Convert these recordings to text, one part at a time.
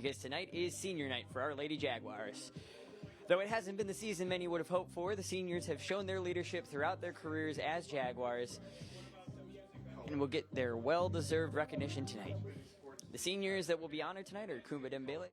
because tonight is senior night for our Lady Jaguars. Though it hasn't been the season many would have hoped for, the seniors have shown their leadership throughout their careers as Jaguars and will get their well-deserved recognition tonight. The seniors that will be honored tonight are Kumba Dembele,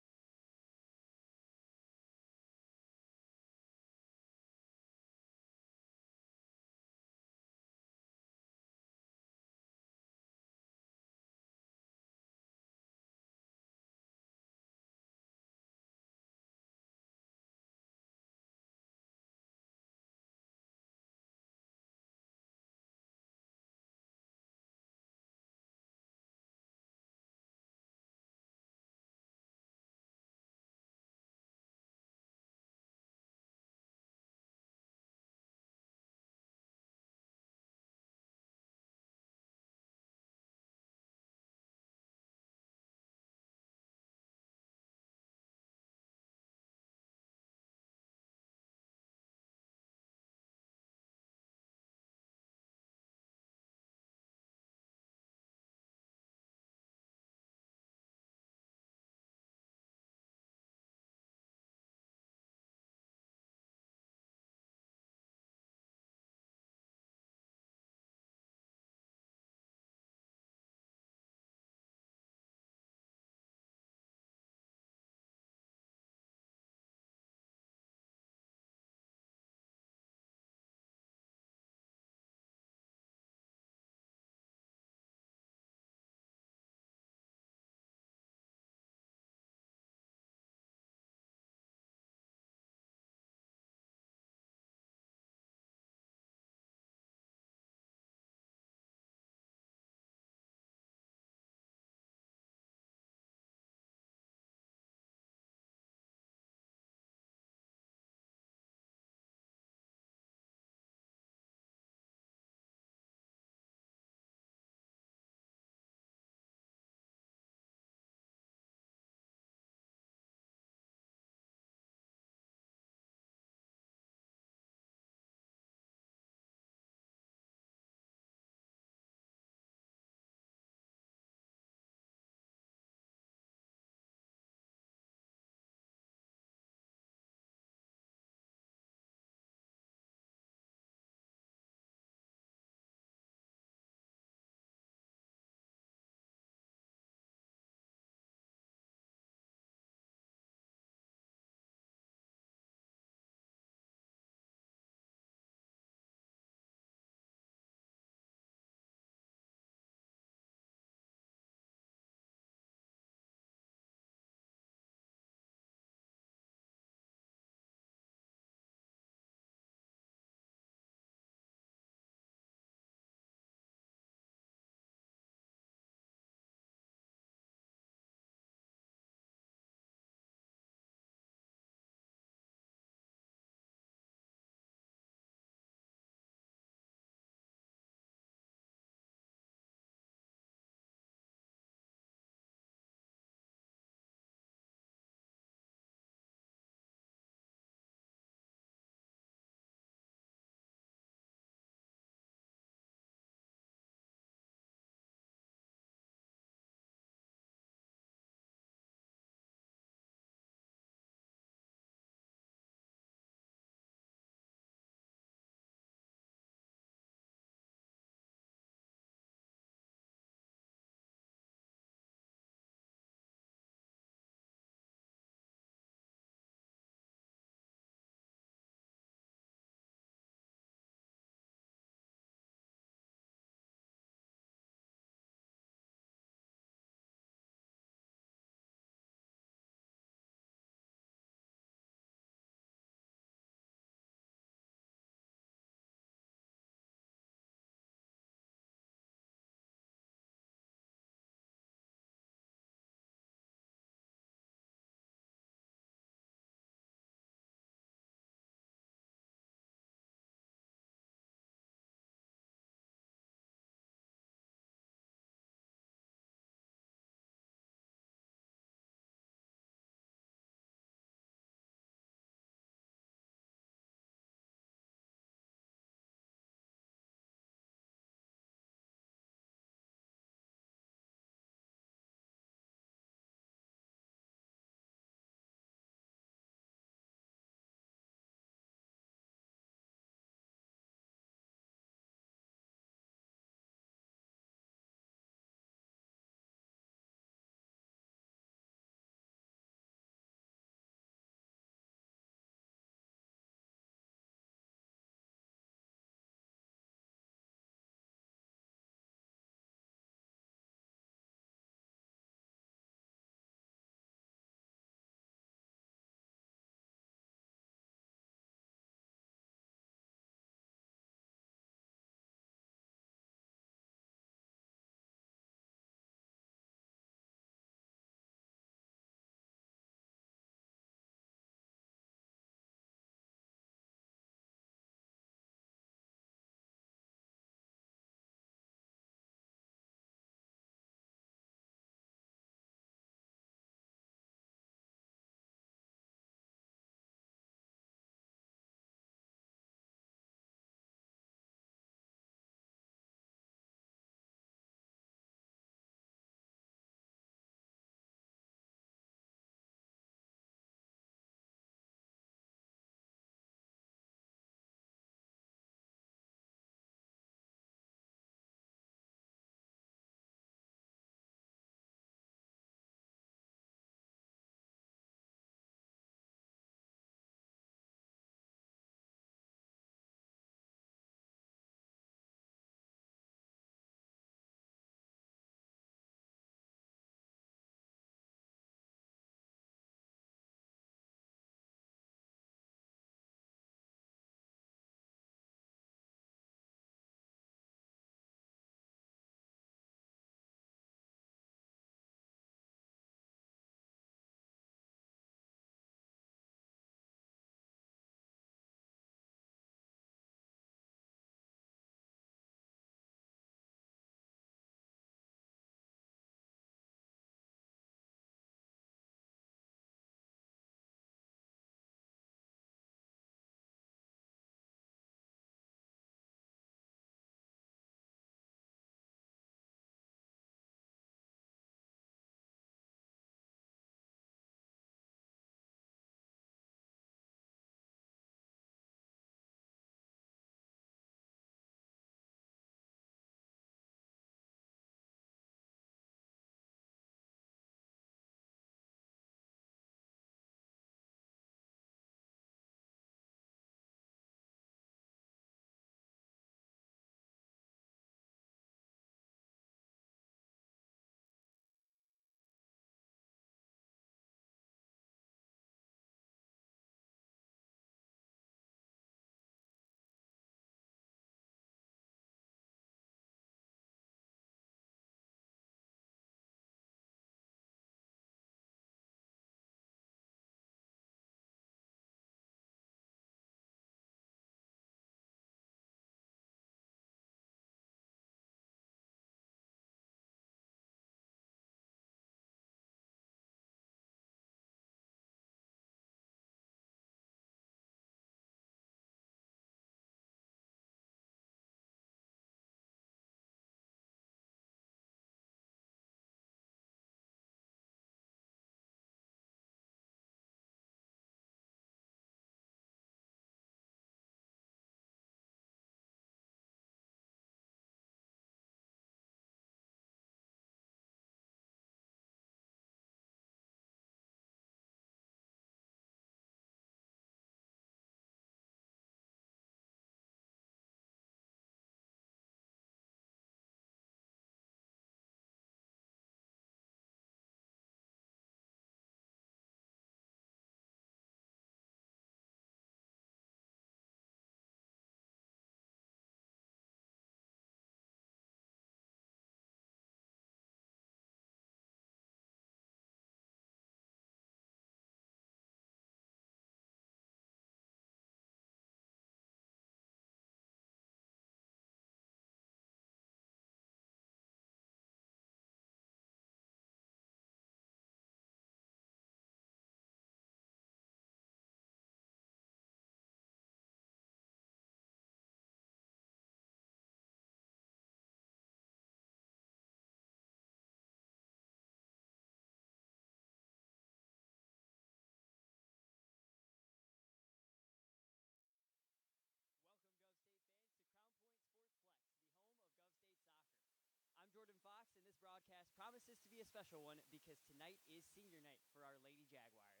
promises to be a special one because tonight is senior night for our Lady Jaguars.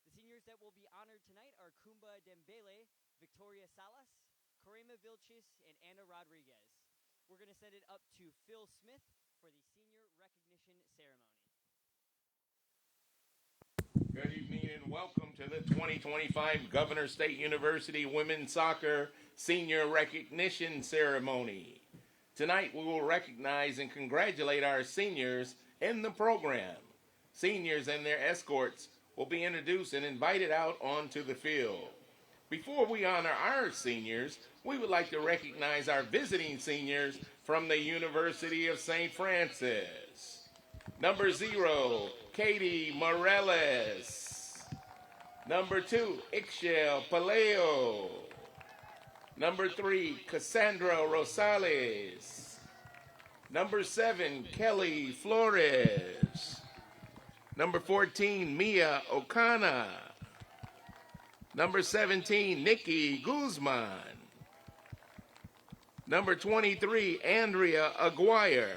The seniors that will be honored tonight are Kumba Dembele, Victoria Salas, Karima Vilchis, and Anna Rodriguez. We're going to send it up to Phil Smith for the senior recognition ceremony. Good evening and welcome to the 2025 Governor State University Women's Soccer Senior Recognition Ceremony. Tonight we will recognize and congratulate our seniors in the program. Seniors and their escorts will be introduced and invited out onto the field. Before we honor our seniors, we would like to recognize our visiting seniors from the University of St. Francis. Number 0, Katie Morales. Number 2, Ixchel Paleo. Number 3, Cassandra Rosales. Number 7, Kelly Flores. Number 14, Mia Okana. Number 17, Nikki Guzman. Number 23, Andrea Aguirre.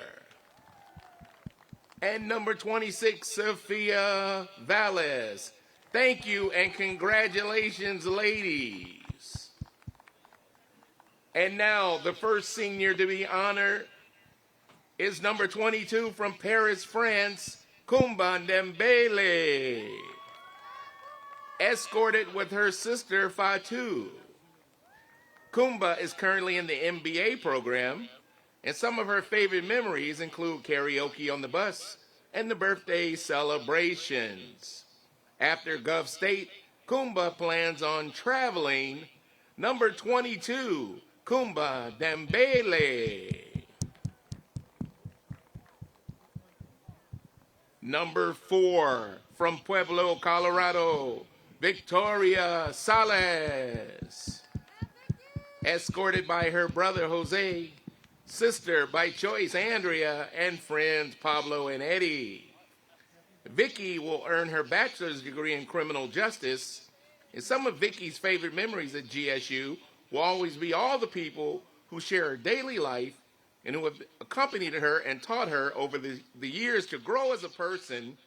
And number 26, Sophia Valles. Thank you and congratulations, ladies. And now the first senior to be honored is number 22 from Paris, France, Kumba Dembele, escorted with her sister Fatou. Kumba is currently in the MBA program, and some of her favorite memories include karaoke on the bus and the birthday celebrations. After Gov State, Kumba plans on traveling. Number 22, Kumba Dembele. Number 4, from Pueblo, Colorado, Victoria Salas, escorted by her brother Jose, sister by choice Andrea, and friends Pablo and Eddie. Vicky will earn her bachelor's degree in criminal justice, and some of Vicky's favorite memories at GSU will always be all the people who share her daily life and who have accompanied her and taught her over the years to grow as a person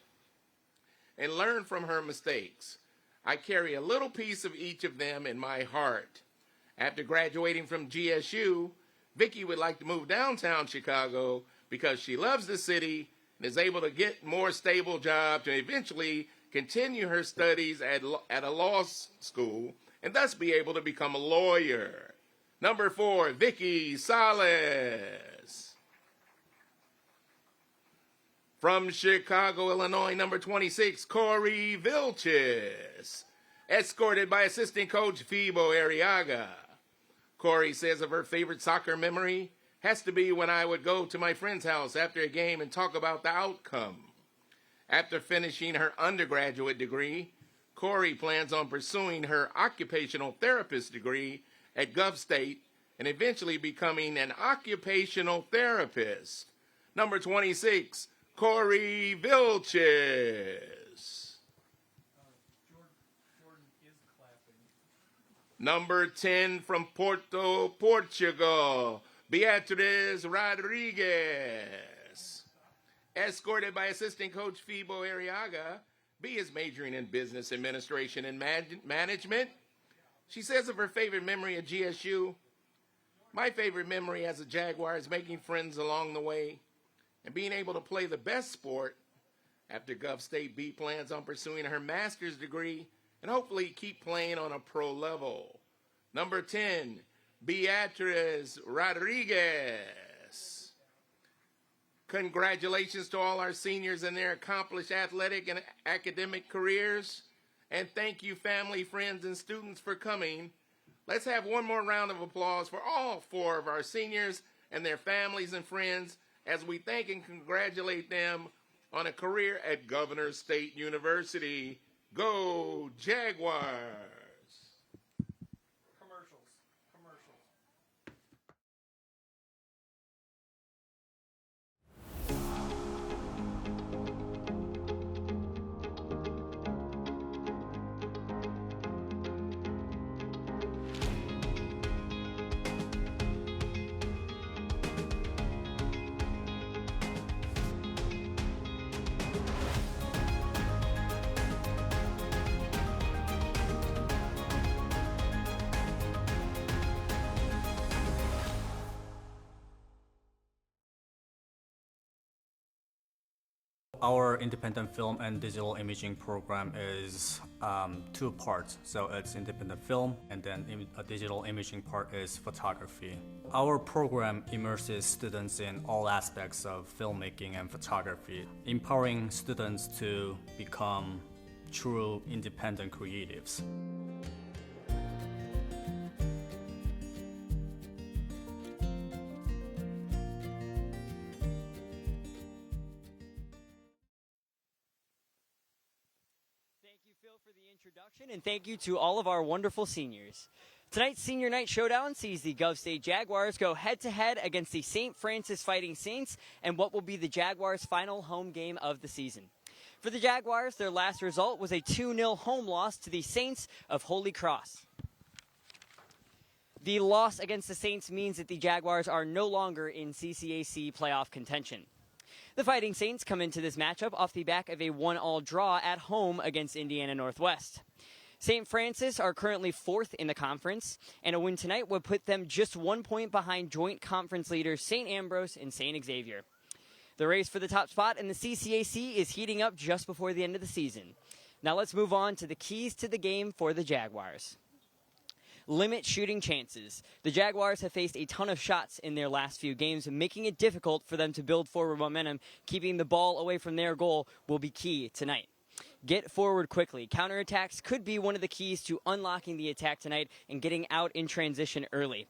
and learn from her mistakes. I carry a little piece of each of them in my heart. After graduating from GSU, Vicky would like to move downtown Chicago because she loves the city and is able to get more stable job to eventually continue her studies at a law school and thus be able to become a lawyer. Number 4, Vicky Salas. From Chicago, Illinois, number 26, Corey Vilchis, escorted by assistant coach Fibo Arriaga. Corey says of her favorite soccer memory has to be when I would go to my friend's house after a game and talk about the outcome. After finishing her undergraduate degree, Corey plans on pursuing her occupational therapist degree at Gov State and eventually becoming an occupational therapist. Number 26, Corey Vilchis. Jordan is clapping. Number 10 from Porto, Portugal, Beatriz Rodriguez. Escorted by assistant coach Fibo Arriaga, B is majoring in business administration and management. She says of her favorite memory at GSU, my favorite memory as a Jaguar is making friends along the way and being able to play the best sport. After Gov State, B plans on pursuing her master's degree and hopefully keep playing on a pro level. Number 10, Beatriz Rodriguez. Congratulations to all our seniors in their accomplished athletic and academic careers. And thank you, family, friends, and students for coming. Let's have one more round of applause for all 4 of our seniors and their families and friends as we thank and congratulate them on a career at Governor State University. Go Jaguars! Our independent film and digital imaging program is two parts. So it's independent film, and then a digital imaging part is photography. Our program immerses students in all aspects of filmmaking and photography, empowering students to become true independent creatives. For the introduction, and thank you to all of our wonderful seniors. Tonight's Senior Night Showdown sees the Gov State Jaguars go head-to-head against the St. Francis Fighting Saints and what will be the Jaguars' final home game of the season. For the Jaguars, their last result was a 2-0 home loss to the Saints of Holy Cross. The loss against the Saints means that the Jaguars are no longer in CCAC playoff contention. The Fighting Saints come into this matchup off the back of a 1-1 draw at home against Indiana Northwest. St. Francis are currently 4th in the conference, and a win tonight would put them just 1 point behind joint conference leaders St. Ambrose and St. Xavier. The race for the top spot in the CCAC is heating up just before the end of the season. Now let's move on to the keys to the game for the Jaguars. Limit shooting chances. The Jaguars have faced a ton of shots in their last few games, making it difficult for them to build forward momentum. Keeping the ball away from their goal will be key tonight. Get forward quickly. Counterattacks could be one of the keys to unlocking the attack tonight and getting out in transition early.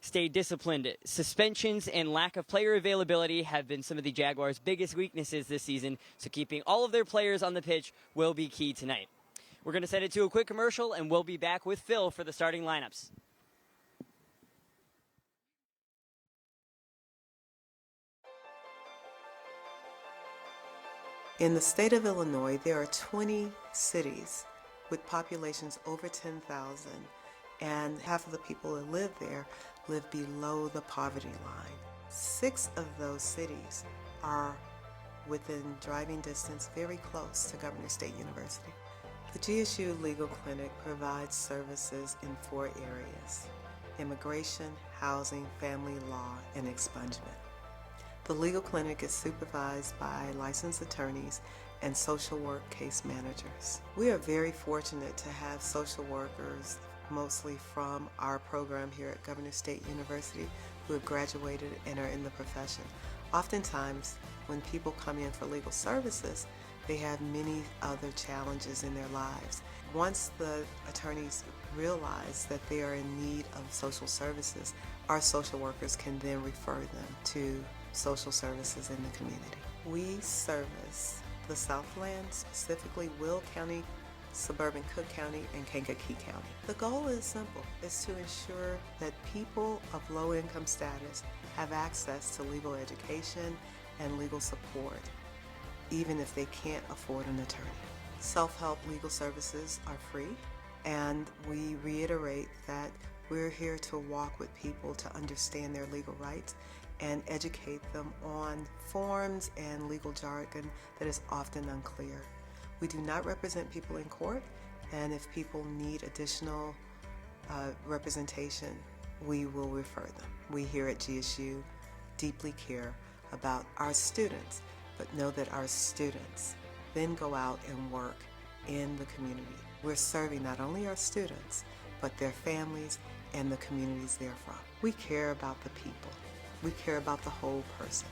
Stay disciplined. Suspensions and lack of player availability have been some of the Jaguars' biggest weaknesses this season, so keeping all of their players on the pitch will be key tonight. We're going to send it to a quick commercial, and we'll be back with Phil for the starting lineups. In the state of Illinois, there are 20 cities with populations over 10,000, and half of the people that live there live below the poverty line. 6 of those cities are within driving distance, very close to Governor State University. The GSU Legal Clinic provides services in 4 areas: immigration, housing, family law, and expungement. The legal clinic is supervised by licensed attorneys and social work case managers. We are very fortunate to have social workers, mostly from our program here at Governor State University, who have graduated and are in the profession. Oftentimes, when people come in for legal services, they have many other challenges in their lives. Once the attorneys realize that they are in need of social services, our social workers can then refer them to social services in the community. We service the Southland, specifically Will County, suburban Cook County, and Kankakee County. The goal is simple. It's to ensure that people of low income status have access to legal education and legal support, even if they can't afford an attorney. Self-help legal services are free, and we reiterate that we're here to walk with people to understand their legal rights and educate them on forms and legal jargon that is often unclear. We do not represent people in court, and if people need additional representation, we will refer them. We here at GSU deeply care about our students, but know that our students then go out and work in the community. We're serving not only our students, but their families and the communities they're from. We care about the people. We care about the whole person.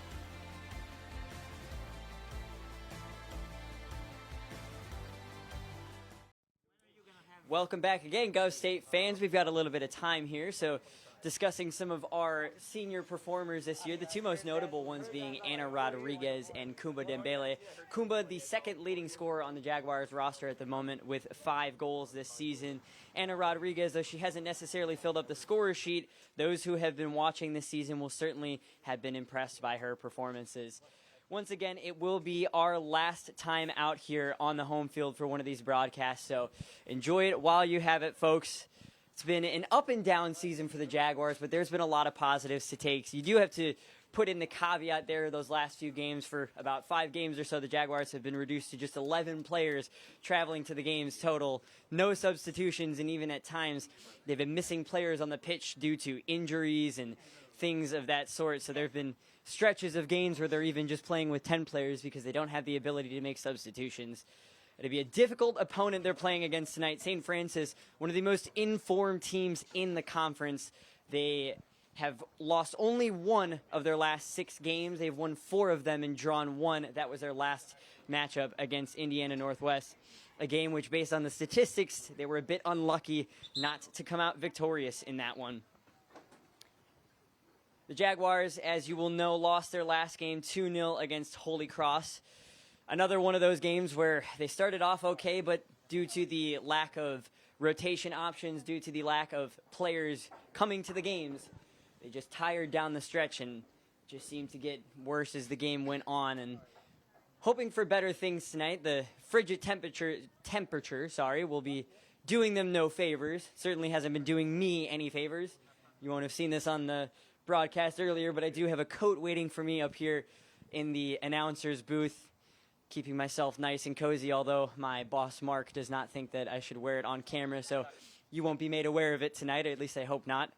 Welcome back again, Gov State fans. We've got a little bit of time here, so discussing some of our senior performers this year, the 2 most notable ones being Anna Rodriguez and Kumba Dembele. Kumba, the second leading scorer on the Jaguars roster at the moment with 5 goals this season. Anna Rodriguez, though she hasn't necessarily filled up the scorer sheet, those who have been watching this season will certainly have been impressed by her performances. Once again, it will be our last time out here on the home field for one of these broadcasts, so enjoy it while you have it, folks. It's been an up and down season for the Jaguars, but there's been a lot of positives to take. You do have to put in the caveat there, those last few games. For about 5 games or so, the Jaguars have been reduced to just 11 players traveling to the games total. No substitutions, and even at times they've been missing players on the pitch due to injuries and things of that sort. So there have been stretches of games where they're even just playing with 10 players because they don't have the ability to make substitutions. It'll be a difficult opponent they're playing against tonight. St. Francis, one of the most informed teams in the conference. They have lost only one of their last 6 games. They've won 4 of them and drawn 1. That was their last matchup against Indiana Northwest. A game which, based on the statistics, they were a bit unlucky not to come out victorious in that one. The Jaguars, as you will know, lost their last game 2-0 against Holy Cross. Another one of those games where they started off okay, but due to the lack of rotation options, due to the lack of players coming to the games, they just tired down the stretch and just seemed to get worse as the game went on. And hoping for better things tonight, the frigid temperature will be doing them no favors. Certainly hasn't been doing me any favors. You won't have seen this on the broadcast earlier, but I do have a coat waiting for me up here in the announcer's booth, keeping myself nice and cozy, although my boss Mark does not think that I should wear it on camera, so you won't be made aware of it tonight, or at least I hope not.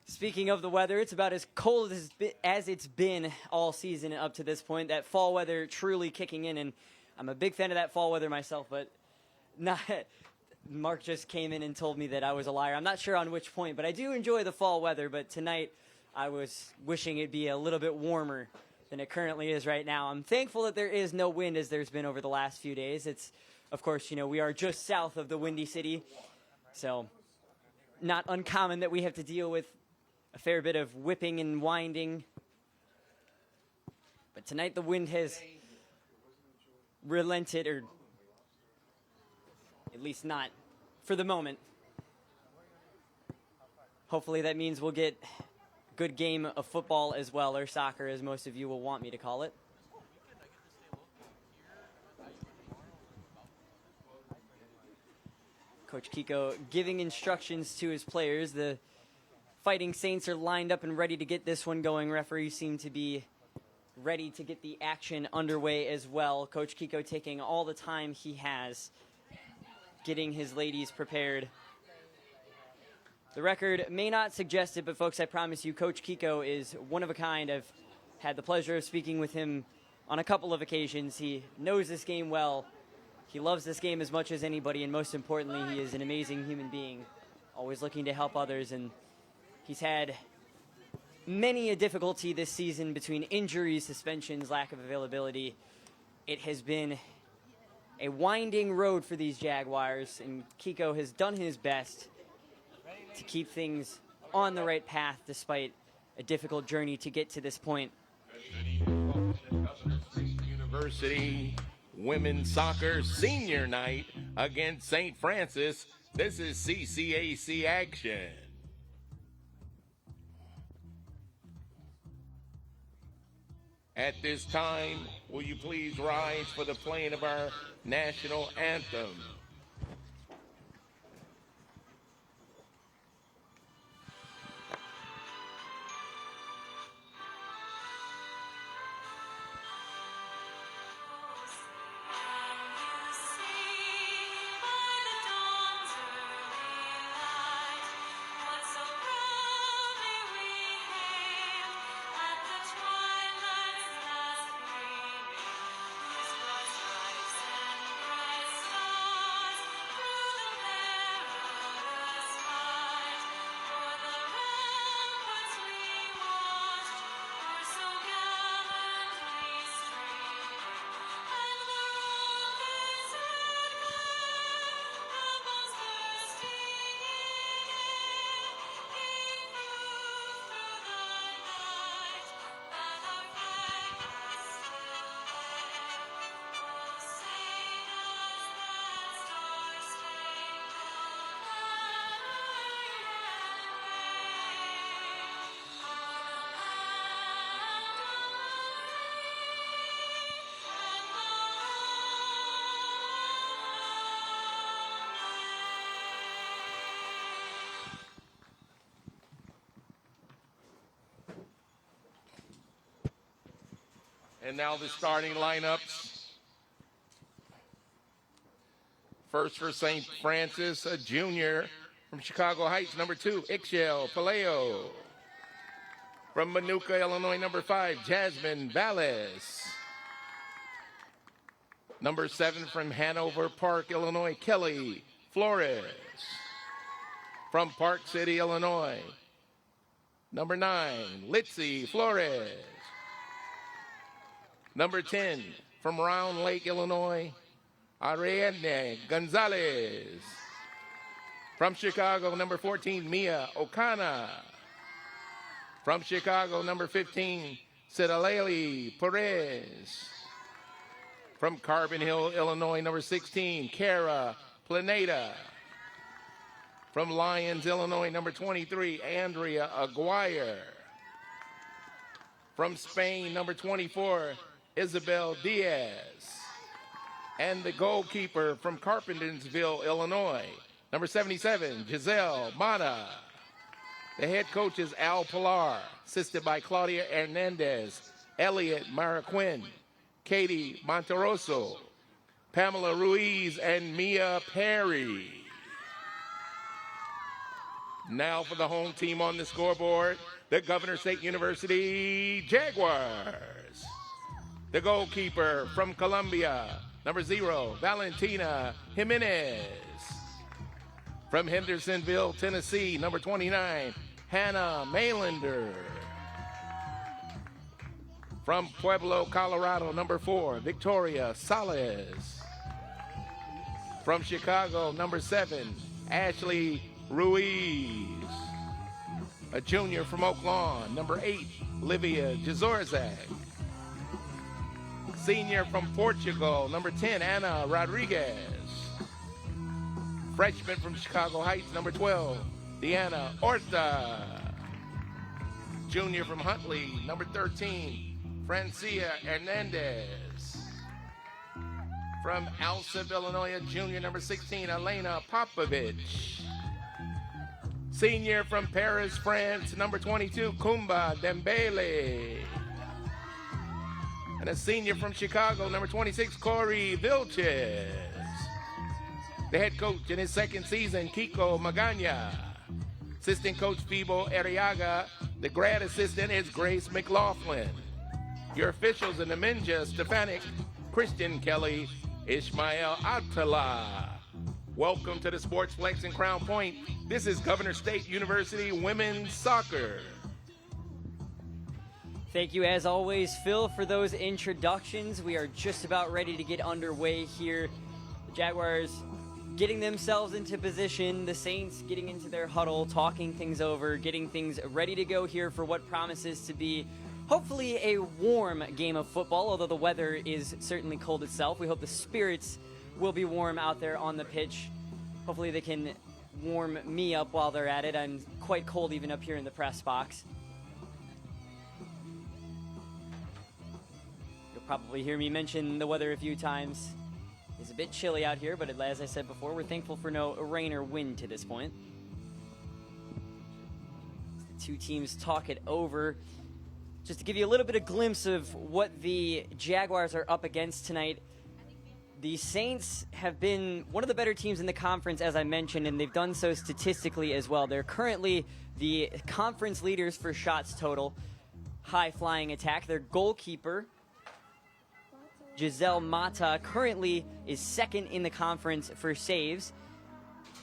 Speaking of the weather, it's about as cold as it's been all season up to this point. That fall weather truly kicking in, and I'm a big fan of that fall weather myself, but not. Mark just came in and told me that I was a liar. I'm not sure on which point, but I do enjoy the fall weather, but tonight I was wishing it'd be a little bit warmer than it currently is right now. I'm thankful that there is no wind as there's been over the last few days. It's, of course, we are just south of the Windy City, so not uncommon that we have to deal with a fair bit of whipping and winding. But tonight the wind has relented, or at least not for the moment. Hopefully that means we'll get a good game of football as well, or soccer as most of you will want me to call it. Coach Kiko giving instructions to his players. The Fighting Saints are lined up and ready to get this one going. Referees seem to be ready to get the action underway as well. Coach Kiko taking all the time he has, getting his ladies prepared. The record may not suggest it, but folks, I promise you, Coach Kiko is one of a kind. I've had the pleasure of speaking with him on a couple of occasions. He knows this game well. He loves this game as much as anybody, and most importantly, he is an amazing human being, always looking to help others. And he's had many a difficulty this season between injuries, suspensions, lack of availability. It has been a winding road for these Jaguars, and Kiko has done his best to keep things on the right path despite a difficult journey to get to this point. University Women's Soccer Senior Night against St. Francis. This is CCAC action. At this time, will you please rise for the playing of our national anthem? And now the starting lineups. First for St. Francis, a junior from Chicago Heights, number 2, Ixchel Paleo. From Manuka, Illinois, number 5, Jasmine Valles. Number 7 from Hanover Park, Illinois, Kelly Flores. From Park City, Illinois, number 9, Litzy Flores. Number 10 from Round Lake, Illinois, Ariadne Gonzalez. From Chicago, number 14, Mia Okana. From Chicago, number 15, Sidaleli Perez. From Carbon Hill, Illinois, number 16, Kara Planeta. From Lyons, Illinois, number 23, Andrea Aguirre. From Spain, number 24, Isabel Diaz. And the goalkeeper from Carpentersville, Illinois, number 77, Giselle Mata. The head coach is Al Pilar, assisted by Claudia Hernandez, Elliot Maraquin, Katie Monteroso, Pamela Ruiz, and Mia Perry. Now for the home team on the scoreboard, the Governor State University Jaguars. The goalkeeper from Columbia, number 0, Valentina Jimenez. From Hendersonville, Tennessee, number 29, Hannah Maylander. From Pueblo, Colorado, number 4, Victoria Salas. From Chicago, number 7, Ashley Ruiz. A junior from Oak Lawn, number 8, Livia Jazorzak. Senior from Portugal, number 10, Ana Rodriguez. Freshman from Chicago Heights, number 12, Deanna Orta. Junior from Huntley, number 13, Francia Hernandez. From Alsip, Illinois, junior, number 16, Elena Popovich. Senior from Paris, France, number 22, Kumba Dembele. And a senior from Chicago, number 26, Corey Vilches. The head coach in his second season, Kiko Magana. Assistant coach, Fibo Arriaga. The grad assistant is Grace McLaughlin. Your officials in the Minja, Stefanik, Christian Kelly, Ishmael Atala. Welcome to the Sports Flex in Crown Point. This is Governor State University Women's Soccer. Thank you, as always, Phil, for those introductions. We are just about ready to get underway here. The Jaguars getting themselves into position, the Saints getting into their huddle, talking things over, getting things ready to go here for what promises to be hopefully a warm game of football, although the weather is certainly cold itself. We hope the spirits will be warm out there on the pitch. Hopefully they can warm me up while they're at it. I'm quite cold even up here in the press box. You'll probably hear me mention the weather a few times. It's a bit chilly out here, but as I said before, we're thankful for no rain or wind to this point. The two teams talk it over. Just to give you a little bit of glimpse of what the Jaguars are up against tonight, the Saints have been one of the better teams in the conference, as I mentioned, and they've done so statistically as well. They're currently the conference leaders for shots total, high-flying attack. Their goalkeeper, Giselle Mata, currently is second in the conference for saves.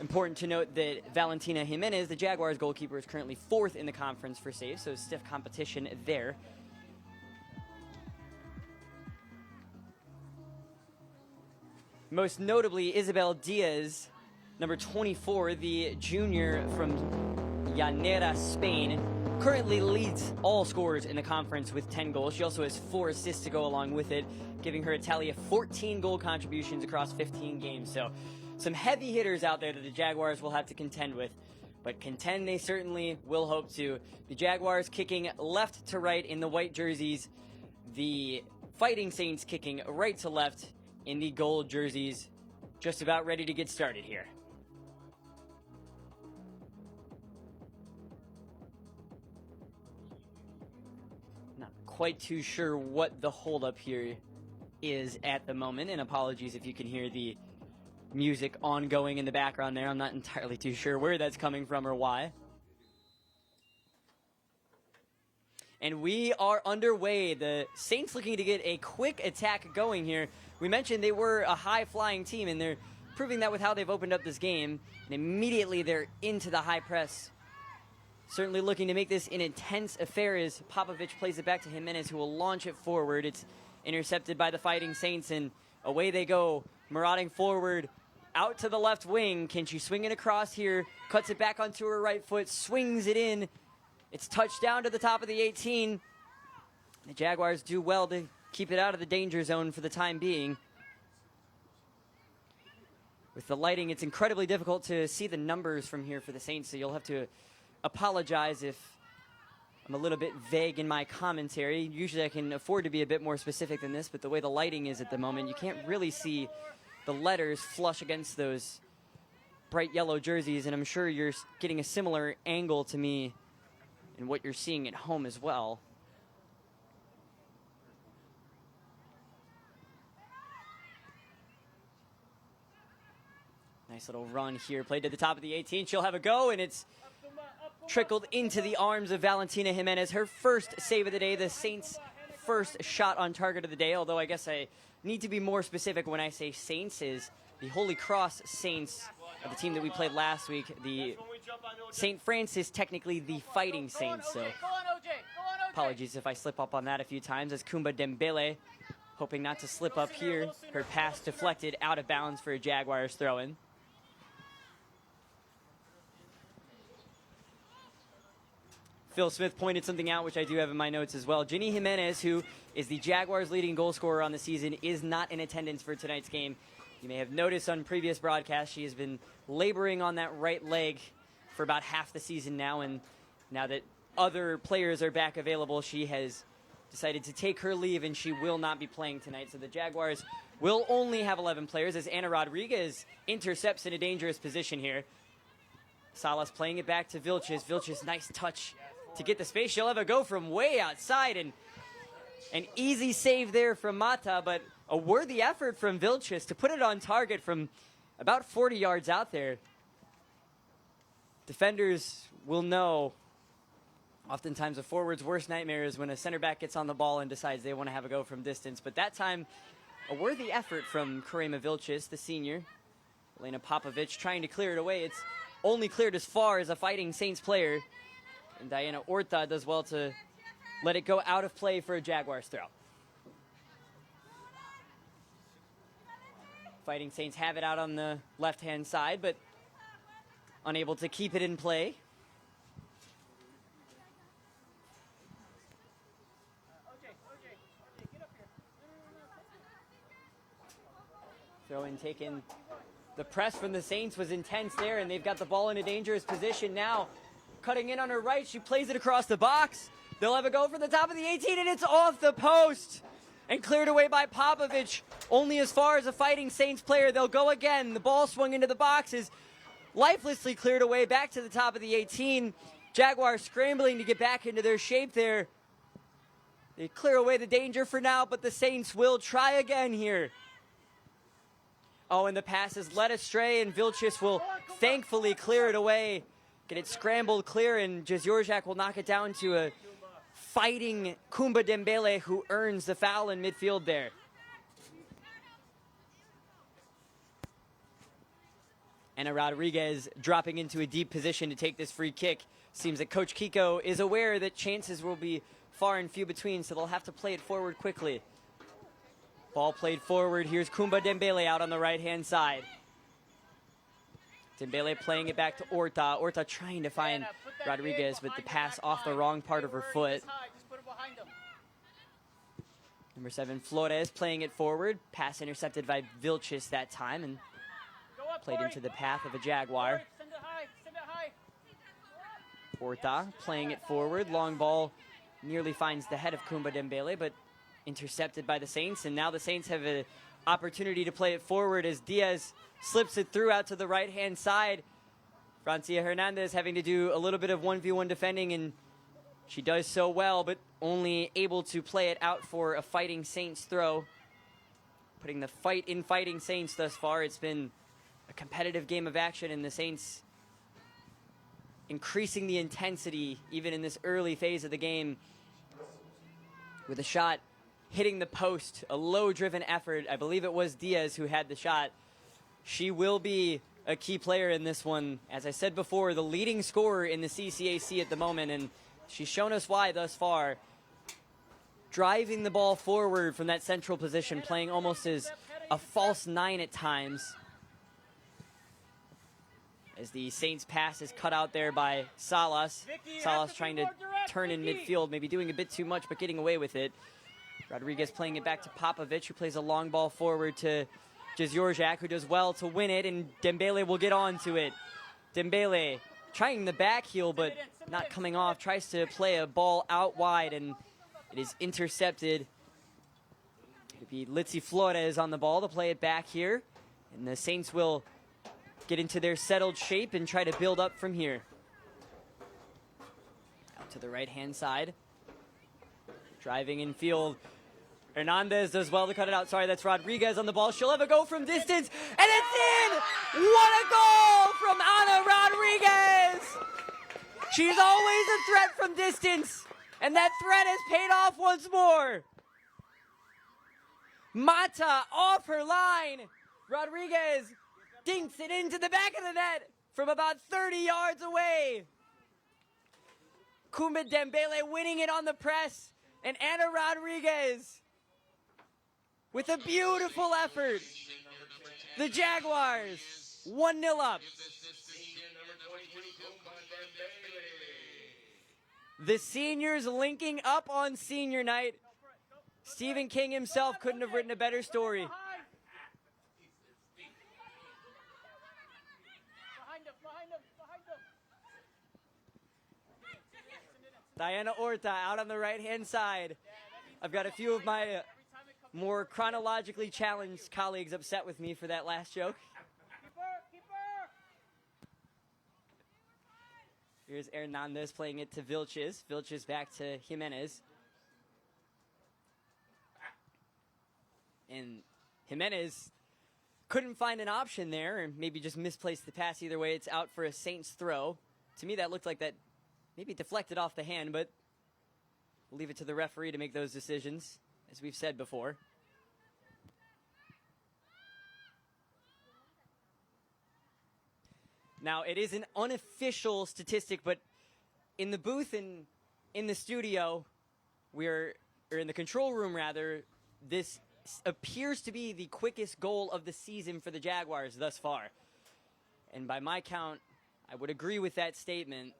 Important to note that Valentina Jimenez, the Jaguars goalkeeper, is currently fourth in the conference for saves, so stiff competition there. Most notably, Isabel Diaz, number 24, the junior from Llanera, Spain, currently leads all scorers in the conference with 10 goals. She also has 4 assists to go along with it, giving her a tally of 14 goal contributions across 15 games. So some heavy hitters out there that the Jaguars will have to contend with, but contend they certainly will hope to. The Jaguars kicking left to right in the white jerseys, the Fighting Saints kicking right to left in the gold jerseys. Just about ready to get started here. Not quite too sure what the holdup here is at the moment, and apologies if you can hear the music ongoing in the background there. I'm not entirely too sure where that's coming from or why. And we are underway. The Saints looking to get a quick attack going here. We mentioned they were a high-flying team, and they're proving that with how they've opened up this game. And immediately they're into the high press. Certainly looking to make this an intense affair as Popovich plays it back to Jimenez, who will launch it forward. It's intercepted by the Fighting Saints, and away they go, marauding forward, out to the left wing. Can she swing it across here? Cuts it back onto her right foot, swings it in. It's touched down to the top of the 18. The Jaguars do well to keep it out of the danger zone for the time being. With the lighting, it's incredibly difficult to see the numbers from here for the Saints, so you'll have to apologize if I'm a little bit vague in my commentary. Usually I can afford to be a bit more specific than this, but the way the lighting is at the moment, you can't really see the letters flush against those bright yellow jerseys, and I'm sure you're getting a similar angle to me in what you're seeing at home as well. Nice little run here, played to the top of the 18. She'll have a go, and it's trickled into the arms of Valentina Jimenez. Her first save of the day, the Saints' first shot on target of the day, although I guess I need to be more specific when I say Saints is the Holy Cross Saints, the team that we played last week. The St. Francis, technically the Fighting Saints, so apologies if I slip up on that a few times, as Kumba Dembele, hoping not to slip up here. Her pass deflected out of bounds for a Jaguars throw-in. Phil Smith pointed something out, which I do have in my notes as well. Ginny Jimenez, who is the Jaguars' leading goal scorer on the season, is not in attendance for tonight's game. You may have noticed on previous broadcasts, she has been laboring on that right leg for about half the season now, and now that other players are back available, she has decided to take her leave, and she will not be playing tonight. So the Jaguars will only have 11 players as Ana Rodriguez intercepts in a dangerous position here. Salas playing it back to Vilches. Vilches, nice touch to get the space. She'll have a go from way outside, and an easy save there from Mata, but a worthy effort from Vilches to put it on target from about 40 yards out there. Defenders will know oftentimes a forward's worst nightmare is when a center back gets on the ball and decides they want to have a go from distance. But that time, a worthy effort from Karema Vilches, the senior. Elena Popovich trying to clear it away. It's only cleared as far as a Fighting Saints player. And Diana Orta does well to let it go out of play for a Jaguars throw. Fighting Saints have it out on the left-hand side, but unable to keep it in play. Throw in taken. The press from the Saints was intense there, and they've got the ball in a dangerous position now. Cutting in on her right, she plays it across the box. They'll have a go for the top of the 18, and it's off the post. And cleared away by Popovich, only as far as a Fighting Saints player. They'll go again. The ball swung into the boxes, lifelessly cleared away back to the top of the 18. Jaguars scrambling to get back into their shape there. They clear away the danger for now, but the Saints will try again here. Oh, and the pass is led astray, and Vilches will thankfully clear it away. Get it scrambled clear, and Jezorjak will knock it down to a fighting Kumba Dembele, who earns the foul in midfield there. Ana Rodriguez dropping into a deep position to take this free kick. Seems that Coach Kiko is aware that chances will be far and few between, so they'll have to play it forward quickly. Ball played forward. Here's Kumba Dembele out on the right-hand side. Dembele playing it back to Orta. Orta trying to find Rodriguez with the pass off the wrong part of her foot. Number 7, Flores playing it forward. Pass intercepted by Vilches that time and played into the path of a Jaguar. Orta playing it forward. Long ball nearly finds the head of Kumba Dembele, but intercepted by the Saints. And now the Saints have an opportunity to play it forward as Diaz slips it through out to the right-hand side. Francia Hernandez having to do a little bit of 1v1 defending and She does so well, but only able to play it out for a Fighting Saints throw. Putting the fight in Fighting Saints thus far. It's been a competitive game of action, and the Saints increasing the intensity even in this early phase of the game with a shot hitting the post, a low-driven effort. I believe it was Diaz who had the shot. She will be a key player in this one. As I said before, the leading scorer in the CCAC at the moment, and she's shown us why thus far. Driving the ball forward from that central position, playing almost as a false 9 at times. As the Saints pass is cut out there by Salas. Salas trying to turn in midfield, maybe doing a bit too much, but getting away with it. Rodriguez playing it back to Popovic, who plays a long ball forward to Jezorjak, who does well to win it, and Dembele will get on to it. Dembele trying the back heel, but not coming off. Tries to play a ball out wide, and it is intercepted. It'll be Litzy Flores on the ball to play it back here, and the Saints will get into their settled shape and try to build up from here. Out to the right-hand side. Driving in field. Hernandez does well to cut it out. Sorry, that's Rodriguez on the ball. She'll have a go from distance, and it's in! What a goal from Ana Rodriguez! She's always a threat from distance, and that threat has paid off once more. Mata off her line. Rodriguez dinks it into the back of the net from about 30 yards away. Kumba Dembele winning it on the press, and Ana Rodriguez with a beautiful effort. The Jaguars 1-0 up. The seniors linking up on senior night. Stephen King himself couldn't have written a better story. Diana Orta out on the right-hand side. I've got a few of my more chronologically challenged colleagues upset with me for that last joke. Here's Hernandez playing it to Vilches. Vilches back to Jimenez. And Jimenez couldn't find an option there, or maybe just misplaced the pass. Either way, it's out for a Saints throw. To me, that looked like that maybe deflected off the hand, but we'll leave it to the referee to make those decisions, as we've said before. Now, it is an unofficial statistic, but in the booth and in the studio, or in the control room rather, this appears to be the quickest goal of the season for the Jaguars thus far. And by my count, I would agree with that statement.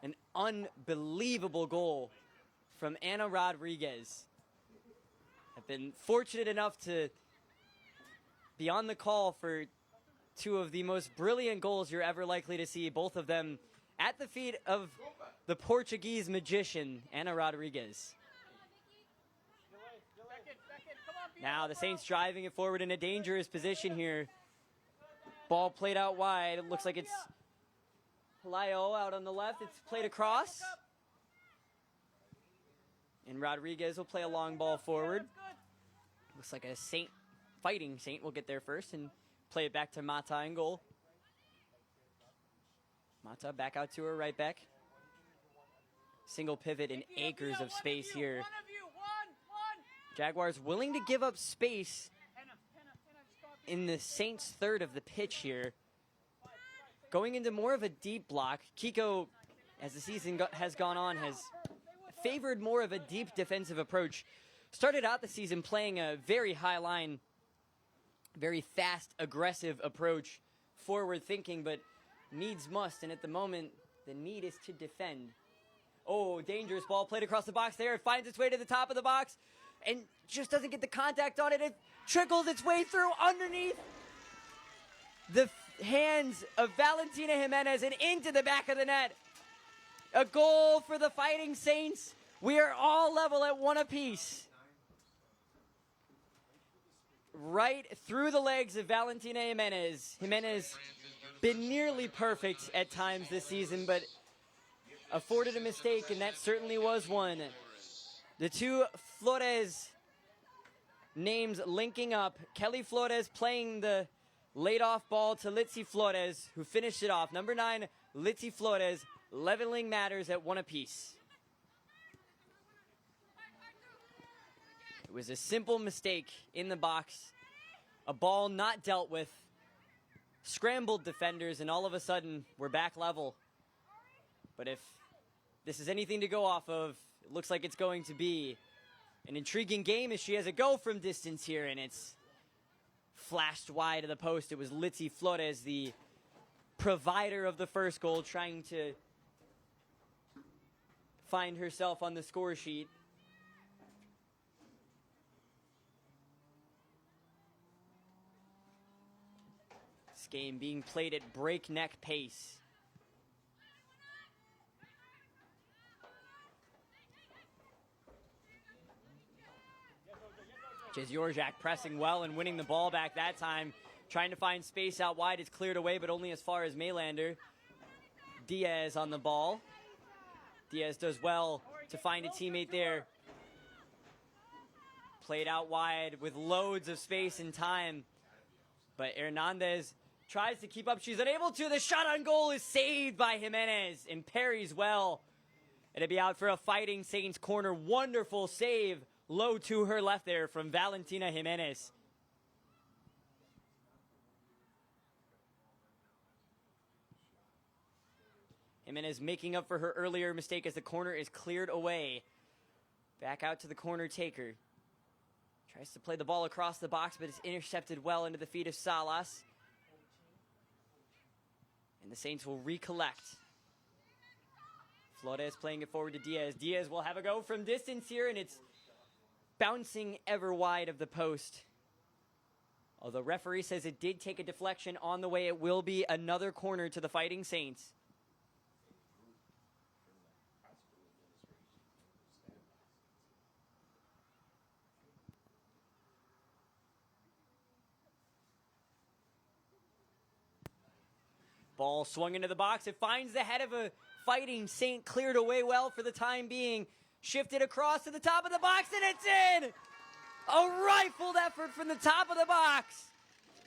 An unbelievable goal from Ana Rodriguez. I've been fortunate enough to be on the call for two of the most brilliant goals you're ever likely to see, both of them at the feet of the Portuguese magician, Ana Rodriguez. Now the Saints driving it forward in a dangerous position here. Ball played out wide. It looks like it's Palaio out on the left. It's played across. And Rodriguez will play a long ball forward. Looks like a Fighting Saint will get there first and play it back to Mata in goal. Mata back out to her right back. Single pivot and acres of space here. Jaguars willing to give up space in the Saints' third of the pitch here. Going into more of a deep block. Kiko, as the season has gone on, has favored more of a deep defensive approach. Started out the season playing a very high line, very fast, aggressive approach, forward thinking, but needs must, and at the moment, the need is to defend. Oh, dangerous ball played across the box there. It finds its way to the top of the box and just doesn't get the contact on it. It trickles its way through underneath the hands of Valentina Jimenez and into the back of the net. A goal for the Fighting Saints. We are all level at one apiece. Right through the legs of Valentina Jimenez. Jimenez been nearly perfect at times this season, but afforded a mistake, and that certainly was one. The two Flores names linking up. Kelly Flores playing the laid-off ball to Litzy Flores, who finished it off. Number 9, Litzy Flores, leveling matters at 1 apiece. It was a simple mistake in the box. A ball not dealt with. Scrambled defenders, and all of a sudden, we're back level. But if this is anything to go off of, it looks like it's going to be an intriguing game as she has a go from distance here, and it's flashed wide of the post. It was Litzy Flores, the provider of the first goal, trying to find herself on the score sheet. This game being played at breakneck pace. Jeziorzak pressing well and winning the ball back that time. Trying to find space out wide. It's cleared away, but only as far as Maylander. Diaz on the ball. Diaz does well to find a teammate there. Played out wide with loads of space and time. But Hernandez tries to keep up. She's unable to. The shot on goal is saved by Jimenez and parries well. It'll be out for a Fighting Saints corner. Wonderful save. Low to her left there from Valentina Jimenez. Jimenez making up for her earlier mistake as the corner is cleared away. Back out to the corner taker. Tries to play the ball across the box, but it's intercepted well into the feet of Salas. And the Saints will recollect. Flores playing it forward to Diaz. Diaz will have a go from distance here, and it's bouncing ever wide of the post. Although referee says it did take a deflection on the way, it will be another corner to the Fighting Saints. Ball swung into the box. It finds the head of a Fighting Saint, cleared away well for the time being. Shifted across to the top of the box, and it's in! A rifled effort from the top of the box.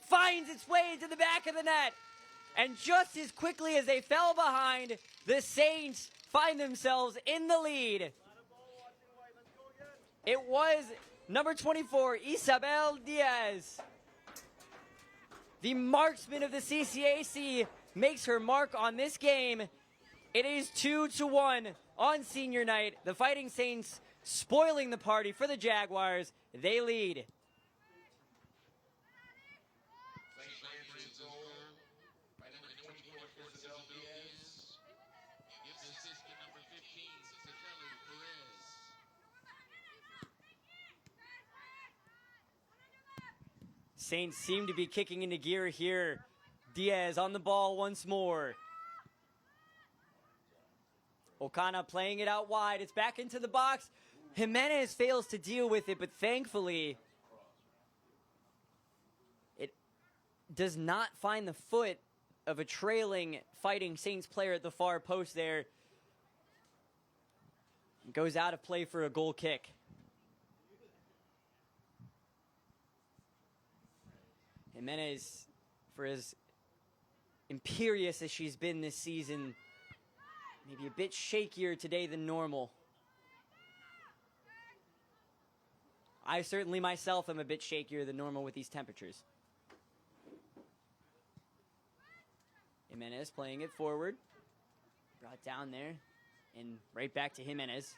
Finds its way into the back of the net. And just as quickly as they fell behind, the Saints find themselves in the lead. It was number 24, Isabel Diaz. The marksman of the CCAC makes her mark on this game. It is 2-1 on senior night. The Fighting Saints spoiling the party for the Jaguars. They lead. Saints seem to be kicking into gear here. Diaz on the ball once more. Okana playing it out wide. It's back into the box. Jimenez fails to deal with it, but thankfully it does not find the foot of a trailing Fighting Saints player at the far post there. It goes out of play for a goal kick. Jimenez, for as imperious as she's been this season, maybe a bit shakier today than normal. I certainly myself am a bit shakier than normal with these temperatures. Jimenez playing it forward. Brought down there and right back to Jimenez.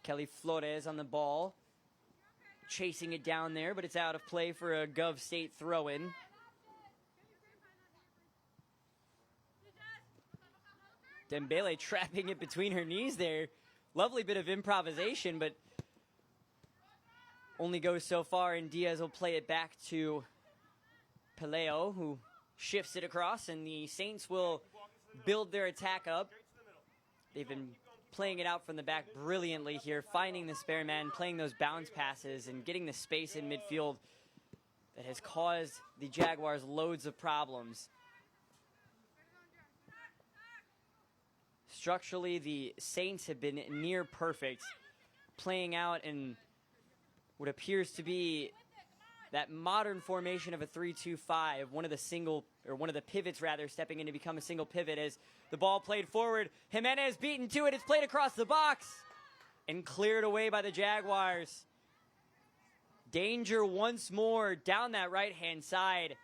Kelly Flores on the ball. Chasing it down there, but it's out of play for a Gov State throw-in. Dembele trapping it between her knees there. Lovely bit of improvisation, but only goes so far, and Diaz will play it back to Peleo, who shifts it across, and the Saints will build their attack up. They've been playing it out from the back brilliantly here, finding the spare man, playing those bounce passes, and getting the space in midfield that has caused the Jaguars loads of problems. Structurally, the Saints have been near perfect, playing out in what appears to be that modern formation of a 3-2-5, one of the pivots rather, stepping in to become a single pivot as the ball played forward. Jimenez beaten to it. It's played across the box and cleared away by the Jaguars. Danger once more down that right-hand side.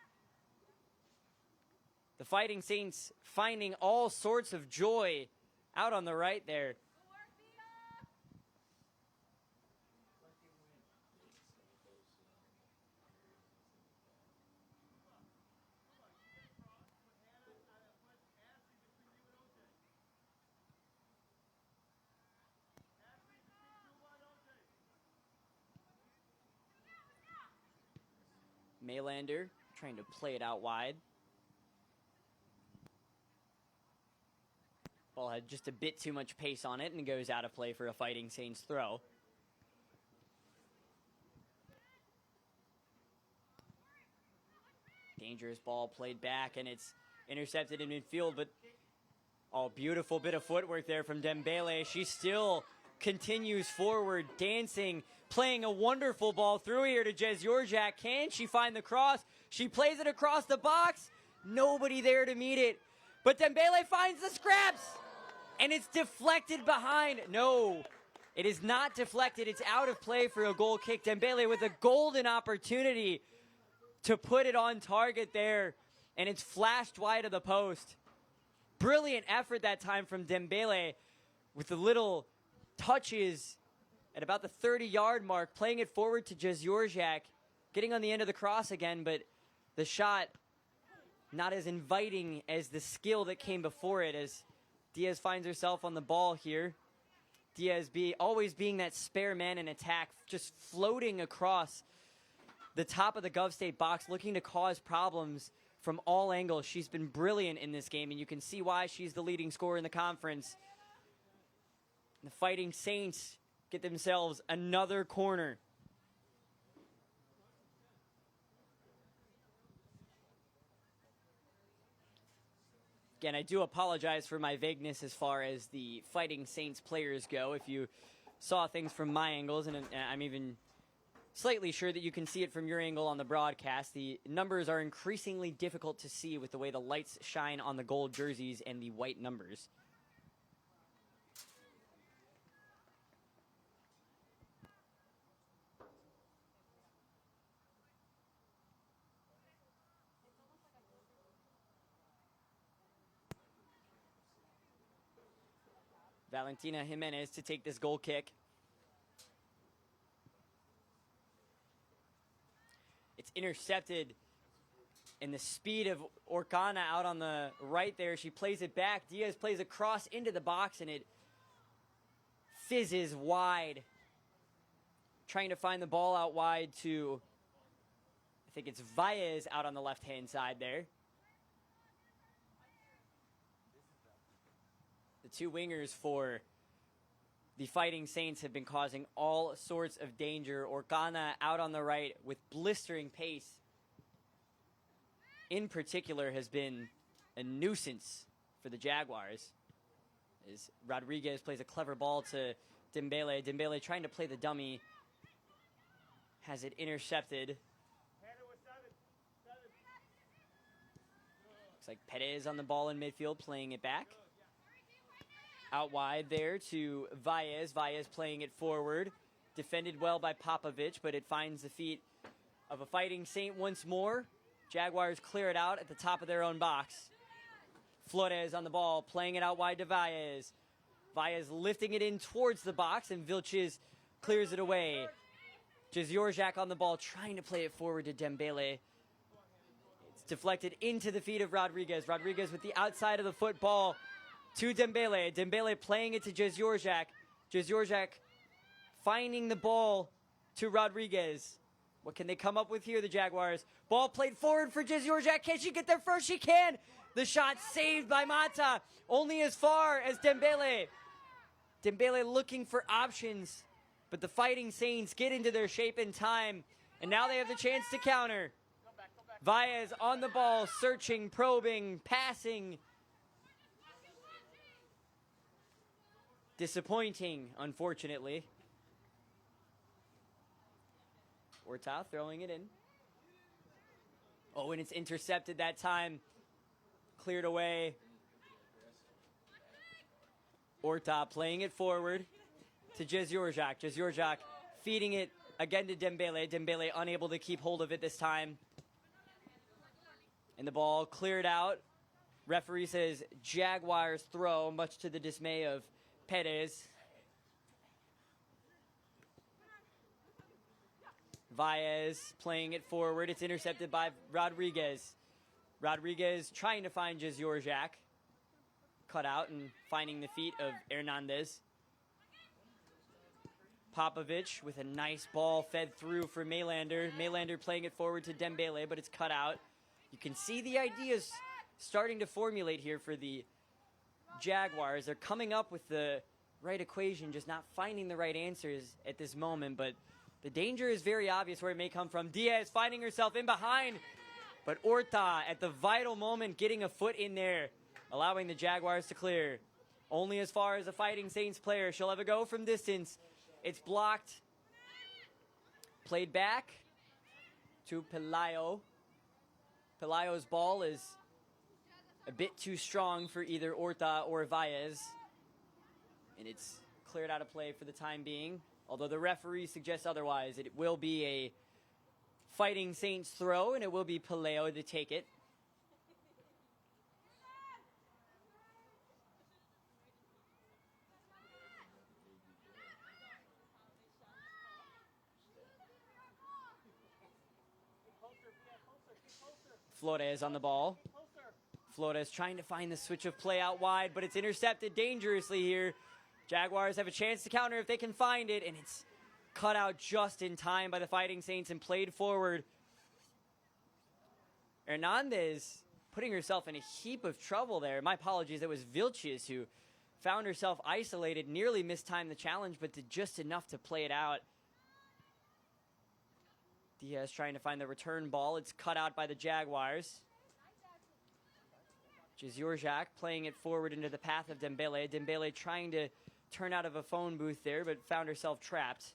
The Fighting Saints finding all sorts of joy out on the right there. Maylander trying to play it out wide. Ball had just a bit too much pace on it and goes out of play for a Fighting Saints throw. Dangerous ball played back and it's intercepted in midfield, but beautiful bit of footwork there from Dembele. She still continues forward, dancing, playing a wonderful ball through here to Jez Yorjak. Can she find the cross? She plays it across the box. Nobody there to meet it. But Dembele finds the scraps. And it's deflected behind. No, it is not deflected. It's out of play for a goal kick. Dembele with a golden opportunity to put it on target there. And it's flashed wide of the post. Brilliant effort that time from Dembele with the little touches at about the 30-yard mark, playing it forward to Jez Yorjak, getting on the end of the cross again, but the shot not as inviting as the skill that came before it, as Diaz finds herself on the ball here. Diaz always being that spare man in attack, just floating across the top of the Gov State box, looking to cause problems from all angles. She's been brilliant in this game, and you can see why she's the leading scorer in the conference. The Fighting Saints get themselves another corner. Again, I do apologize for my vagueness as far as the Fighting Saints players go. If you saw things from my angles, and I'm even slightly sure that you can see it from your angle on the broadcast, the numbers are increasingly difficult to see with the way the lights shine on the gold jerseys and the white numbers. Valentina Jimenez to take this goal kick. It's intercepted, and the speed of Orkana out on the right there. She plays it back. Diaz plays a cross into the box, and it fizzes wide. Trying to find the ball out wide to, I think it's Valles out on the left-hand side there. The two wingers for the Fighting Saints have been causing all sorts of danger. Orkana out on the right with blistering pace, in particular, has been a nuisance for the Jaguars. As Rodriguez plays a clever ball to Dembele. Dembele trying to play the dummy. Has it intercepted. Looks like Perez on the ball in midfield, playing it back. Out wide there to Valles. Valles playing it forward. Defended well by Popovic, but it finds the feet of a Fighting Saint once more. Jaguars clear it out at the top of their own box. Flores on the ball, playing it out wide to Valles. Valles lifting it in towards the box, and Vilches clears it away. Jez Yorjak on the ball, trying to play it forward to Dembele. It's deflected into the feet of Rodriguez. Rodriguez with the outside of the football to Dembele. Dembele playing it to Jez Yorjak. Jez Yorjak finding the ball to Rodriguez. What can they come up with here, the Jaguars? Ball played forward for Jez Yorjak. Can she get there first? She can. The shot saved by Mata. Only as far as Dembele. Dembele looking for options, but the Fighting Saints get into their shape in time, and now they have the chance to counter. Valles on the ball, searching, probing, passing. Disappointing, unfortunately. Orta throwing it in. Oh, and it's intercepted that time. Cleared away. Orta playing it forward to Jezyorjak. Jezyorjak feeding it again to Dembele. Dembele unable to keep hold of it this time. And the ball cleared out. Referee says Jaguars throw, much to the dismay of Perez. Valles playing it forward. It's intercepted by Rodriguez. Rodriguez trying to find Jezyorjak. Cut out and finding the feet of Hernandez. Popovich with a nice ball fed through for Melander. Melander playing it forward to Dembele, but it's cut out. You can see the ideas starting to formulate here for the Jaguars. They're coming up with the right equation, just not finding the right answers at this moment. But the danger is very obvious where it may come from. Diaz finding herself in behind, but Orta at the vital moment getting a foot in there, allowing the Jaguars to clear. Only as far as a Fighting Saints player. She'll have a go from distance. It's blocked. Played back to Pelayo. Pelayo's ball is a bit too strong for either Orta or Valles. And it's cleared out of play for the time being. Although the referee suggests otherwise. It will be a Fighting Saints throw, and it will be Pelayo to take it. Flores on the ball. Flores trying to find the switch of play out wide, but it's intercepted dangerously here. Jaguars have a chance to counter if they can find it, and it's cut out just in time by the Fighting Saints and played forward. Hernandez putting herself in a heap of trouble there. My apologies, it was Vilches who found herself isolated, nearly mistimed the challenge, but did just enough to play it out. Diaz trying to find the return ball. It's cut out by the Jaguars. Jezyorjak playing it forward into the path of Dembele. Dembele trying to turn out of a phone booth there, but found herself trapped.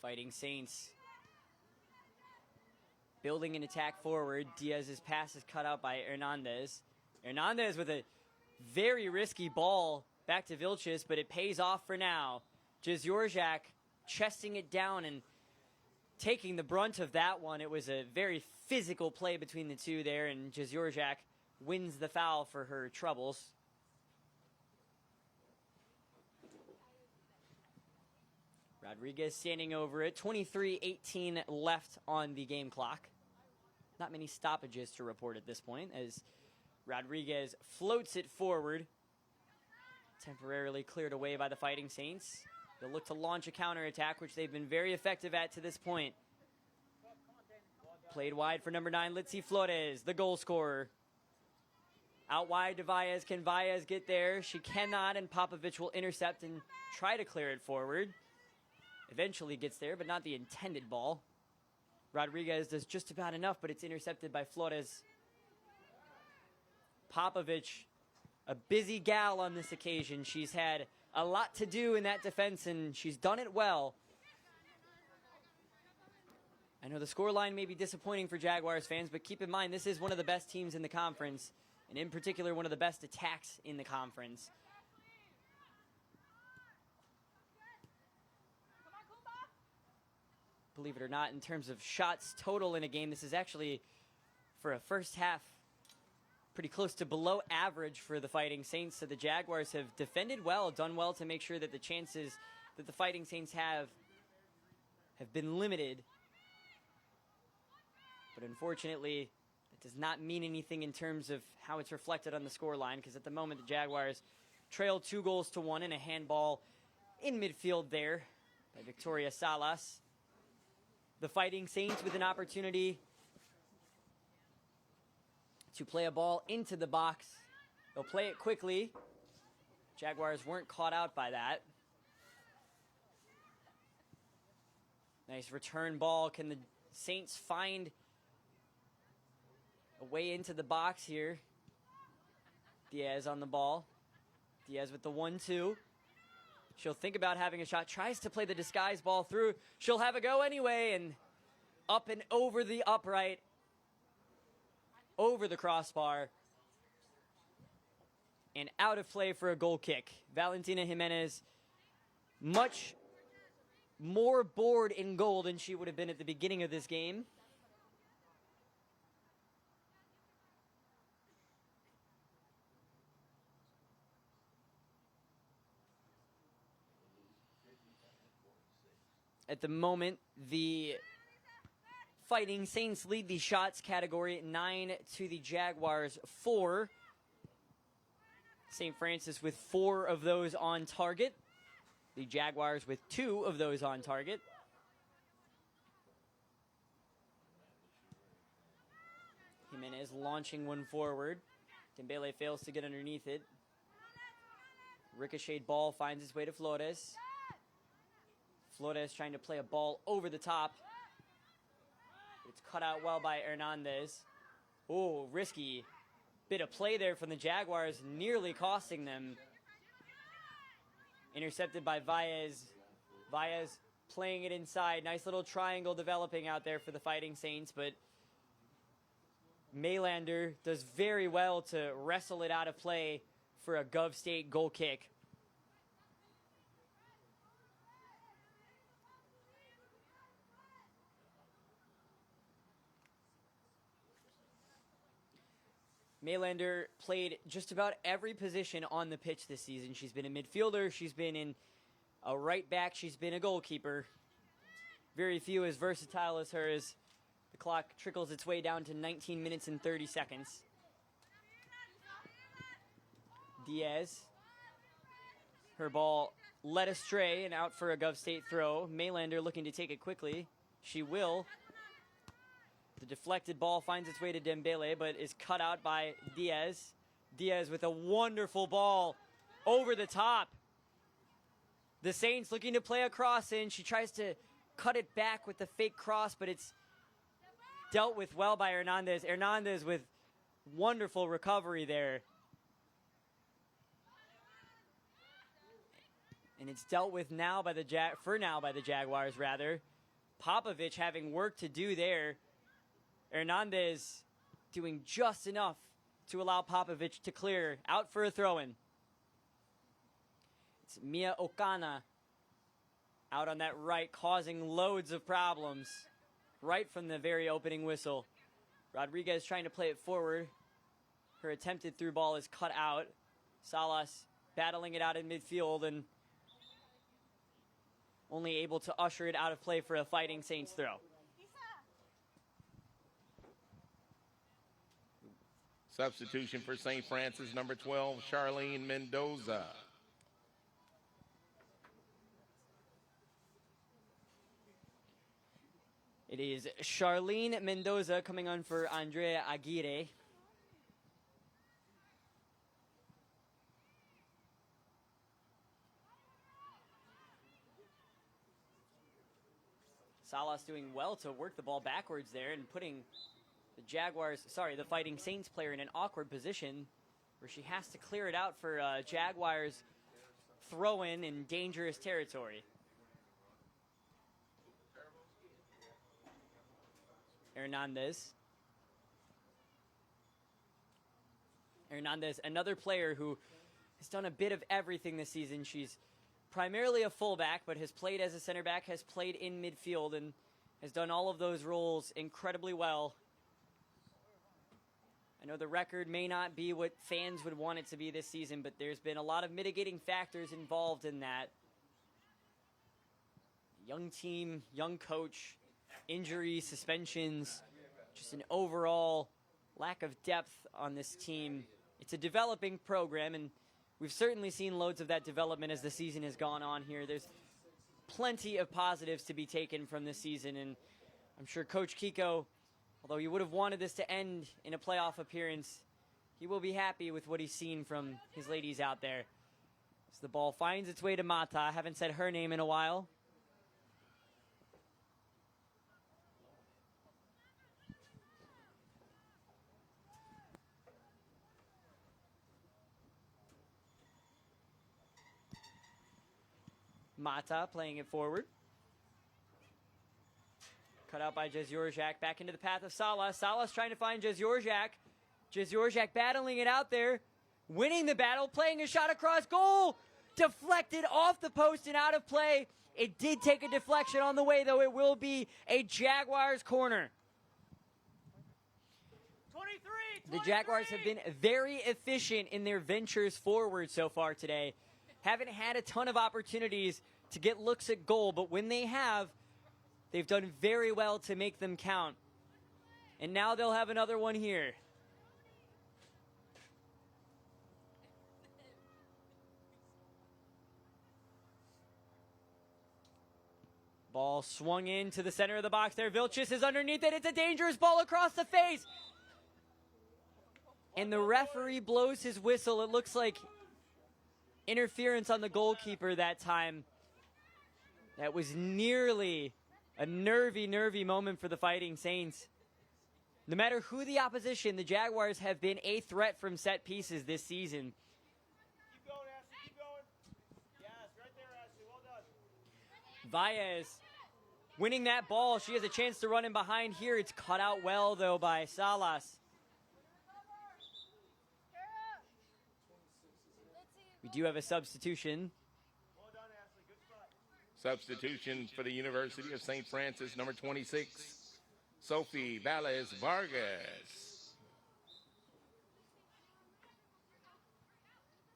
Fighting Saints building an attack forward. Diaz's pass is cut out by Hernandez. Hernandez with a very risky ball back to Vilches, but it pays off for now. Jezyorjak chesting it down and taking the brunt of that one. It was a very physical play between the two there, and Jezyorjak wins the foul for her troubles. Rodriguez standing over it. 23:18 left on the game clock. Not many stoppages to report at this point as Rodriguez floats it forward. Temporarily cleared away by the Fighting Saints. They'll look to launch a counterattack, which they've been very effective at to this point. Played wide for number 9, Litzy Flores, the goal scorer. Out wide to Valles. Can Valles get there? She cannot, and Popovich will intercept and try to clear it forward. Eventually gets there, but not the intended ball. Rodriguez does just about enough, but it's intercepted by Flores. Popovich, a busy gal on this occasion. She's had a lot to do in that defense, and she's done it well. I know the scoreline may be disappointing for Jaguars fans, but keep in mind this is one of the best teams in the conference, and in particular one of the best attacks in the conference. Believe it or not, in terms of shots total in a game, this is actually, for a first half, pretty close to below average for the Fighting Saints. So the Jaguars have defended well, done well to make sure that the chances that the Fighting Saints have been limited. But unfortunately, it does not mean anything in terms of how it's reflected on the scoreline, because at the moment the Jaguars trail 2-1 and a handball in midfield there by Victoria Salas. The Fighting Saints with an opportunity to play a ball into the box. They'll play it quickly. Jaguars weren't caught out by that. Nice return ball. Can the Saints find a way into the box here? Diaz on the ball. Diaz with the 1-2. She'll think about having a shot. Tries to play the disguise ball through. She'll have a go anyway, and up and over the upright. Over the crossbar. And out of play for a goal kick. Valentina Jimenez, much more bored in goal than she would have been at the beginning of this game. At the moment, the Fighting Saints lead the shots category 9 to the Jaguars 4. St. Francis with 4 of those on target. The Jaguars with 2 of those on target. Jimenez launching one forward. Dembele fails to get underneath it. Ricocheted ball finds its way to Flores. Flores trying to play a ball over the top. It's cut out well by Hernandez. Oh, risky bit of play there from the Jaguars, nearly costing them. Intercepted by Valles. Valles playing it inside. Nice little triangle developing out there for the Fighting Saints, but Maylander does very well to wrestle it out of play for a Gov State goal kick. Maylander played just about every position on the pitch this season. She's been a midfielder, she's been in a right back, she's been a goalkeeper. Very few as versatile as her as the clock trickles its way down to 19 minutes and 30 seconds. Diaz. Her ball led astray and out for a Gov State throw. Maylander looking to take it quickly. She will. The deflected ball finds its way to Dembele, but is cut out by Diaz. Diaz with a wonderful ball over the top. The Saints looking to play a cross in. She tries to cut it back with the fake cross, but it's dealt with well by Hernandez. Hernandez with wonderful recovery there. And it's dealt with now by the Jaguars rather. Popovich having work to do there. Hernandez doing just enough to allow Popovich to clear. Out for a throw-in. It's Mia Okana out on that right, causing loads of problems right from the very opening whistle. Rodriguez trying to play it forward. Her attempted through ball is cut out. Salas battling it out in midfield and only able to usher it out of play for a Fighting Saints throw. Substitution for St. Francis, number 12, Charlene Mendoza. It is Charlene Mendoza coming on for Andrea Aguirre. Salas doing well to work the ball backwards there and putting the Fighting Saints player in an awkward position where she has to clear it out for Jaguars throw-in in dangerous territory. Hernandez, another player who has done a bit of everything this season. She's primarily a fullback, but has played as a center back, has played in midfield, and has done all of those roles incredibly well. I know the record may not be what fans would want it to be this season, but there's been a lot of mitigating factors involved in that. Young team, young coach, injuries, suspensions, just an overall lack of depth on this team. It's a developing program, and we've certainly seen loads of that development as the season has gone on here. There's plenty of positives to be taken from this season, and I'm sure Coach Kiko Although he would have wanted this to end in a playoff appearance, he will be happy with what he's seen from his ladies out there. As the ball finds its way to Mata. I haven't said her name in a while. Mata playing it forward. Cut out by Jezyorjak. Back into the path of Salas. Salas trying to find Jezyorjak. Jezyorjak battling it out there. Winning the battle. Playing a shot across goal. Deflected off the post and out of play. It did take a deflection on the way, though. It will be a Jaguars corner. 23. The Jaguars have been very efficient in their ventures forward so far today. Haven't had a ton of opportunities to get looks at goal, but when they have, they've done very well to make them count. And now they'll have another one here. Ball swung into the center of the box there. Vilchis is underneath it. It's a dangerous ball across the face. And the referee blows his whistle. It looks like interference on the goalkeeper that time. That was nearly a nervy moment for the Fighting Saints. No matter who the opposition, the Jaguars have been a threat from set pieces this season. Keep going, Ashley. Keep going. Yes, right there, Ashley. Well done. Valles winning that ball. She has a chance to run in behind here. It's cut out well, though, by Salas. We do have a substitution. Well done, Ashley. Good spot. Substitution for the University of St. Francis, number 26, Sophie Valles Vargas.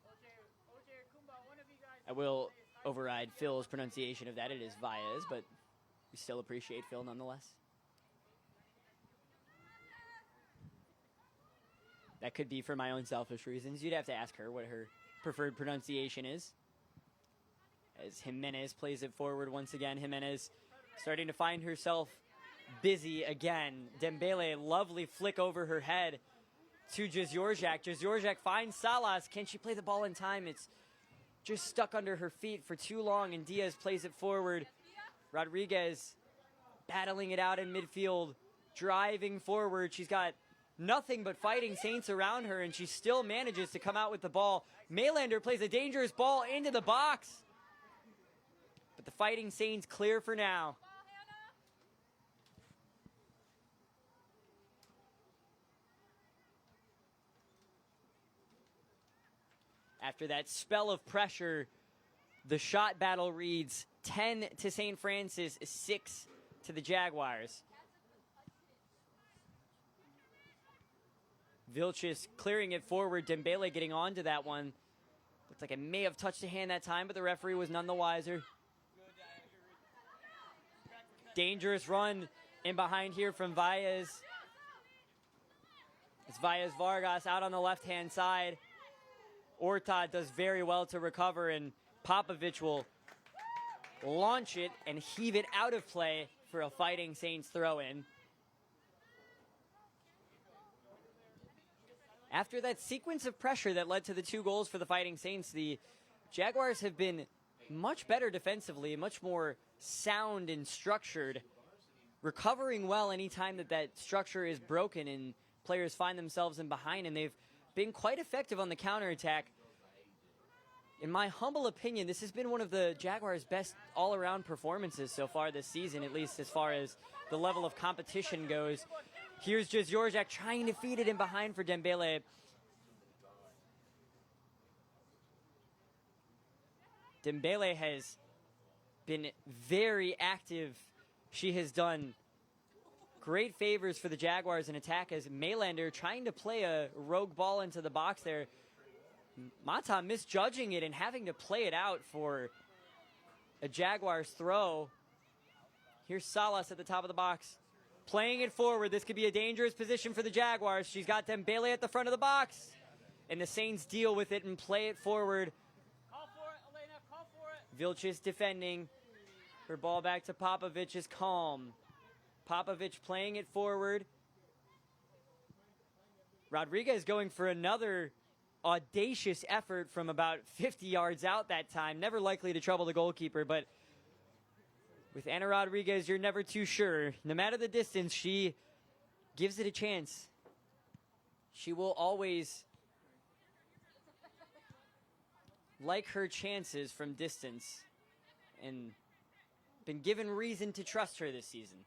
OJ or Kumba, one of you guys. I will override Phil's pronunciation of that. It is Valles, but we still appreciate Phil nonetheless. That could be for my own selfish reasons. You'd have to ask her what her preferred pronunciation is. As Jimenez plays it forward once again. Jimenez starting to find herself busy again. Dembele, lovely flick over her head to Jezyorjak. Jezyorjak finds Salas. Can she play the ball in time? It's just stuck under her feet for too long, and Diaz plays it forward. Rodriguez battling it out in midfield, driving forward. She's got nothing but Fighting Saints around her, and she still manages to come out with the ball. Maylander plays a dangerous ball into the box. But the Fighting Saints clear for now. After that spell of pressure, the shot battle reads 10 to St. Francis, 6 to the Jaguars. Vilchis clearing it forward. Dembele getting onto that one. Looked like it may have touched a hand that time, but the referee was none the wiser. Dangerous run in behind here from Valles. It's Valles Vargas out on the left-hand side. Ortad does very well to recover, and Popovich will launch it and heave it out of play for a Fighting Saints throw-in. After that sequence of pressure that led to the 2 goals for the Fighting Saints, the Jaguars have been much better defensively, much more sound and structured, recovering well anytime that structure is broken and players find themselves in behind, and they've been quite effective on the counterattack. In my humble opinion, this has been one of the Jaguars' best all-around performances so far this season, at least as far as the level of competition goes. Here's Jezyorjak trying to feed it in behind for Dembele. Dembele has been very active. She has done great favors for the Jaguars in attack as Maylander trying to play a rogue ball into the box there. Mata misjudging it and having to play it out for a Jaguars throw. Here's Salas at the top of the box. Playing it forward. This could be a dangerous position for the Jaguars. She's got Dembele at the front of the box. And the Saints deal with it and play it forward. Call for it, Elena. Call for it. Vilchis defending. Her ball back to Popovich is calm. Popovich playing it forward. Rodriguez going for another audacious effort from about 50 yards out that time. Never likely to trouble the goalkeeper, but with Anna Rodriguez, you're never too sure. No matter the distance, she gives it a chance. She will always like her chances from distance and been given reason to trust her this season.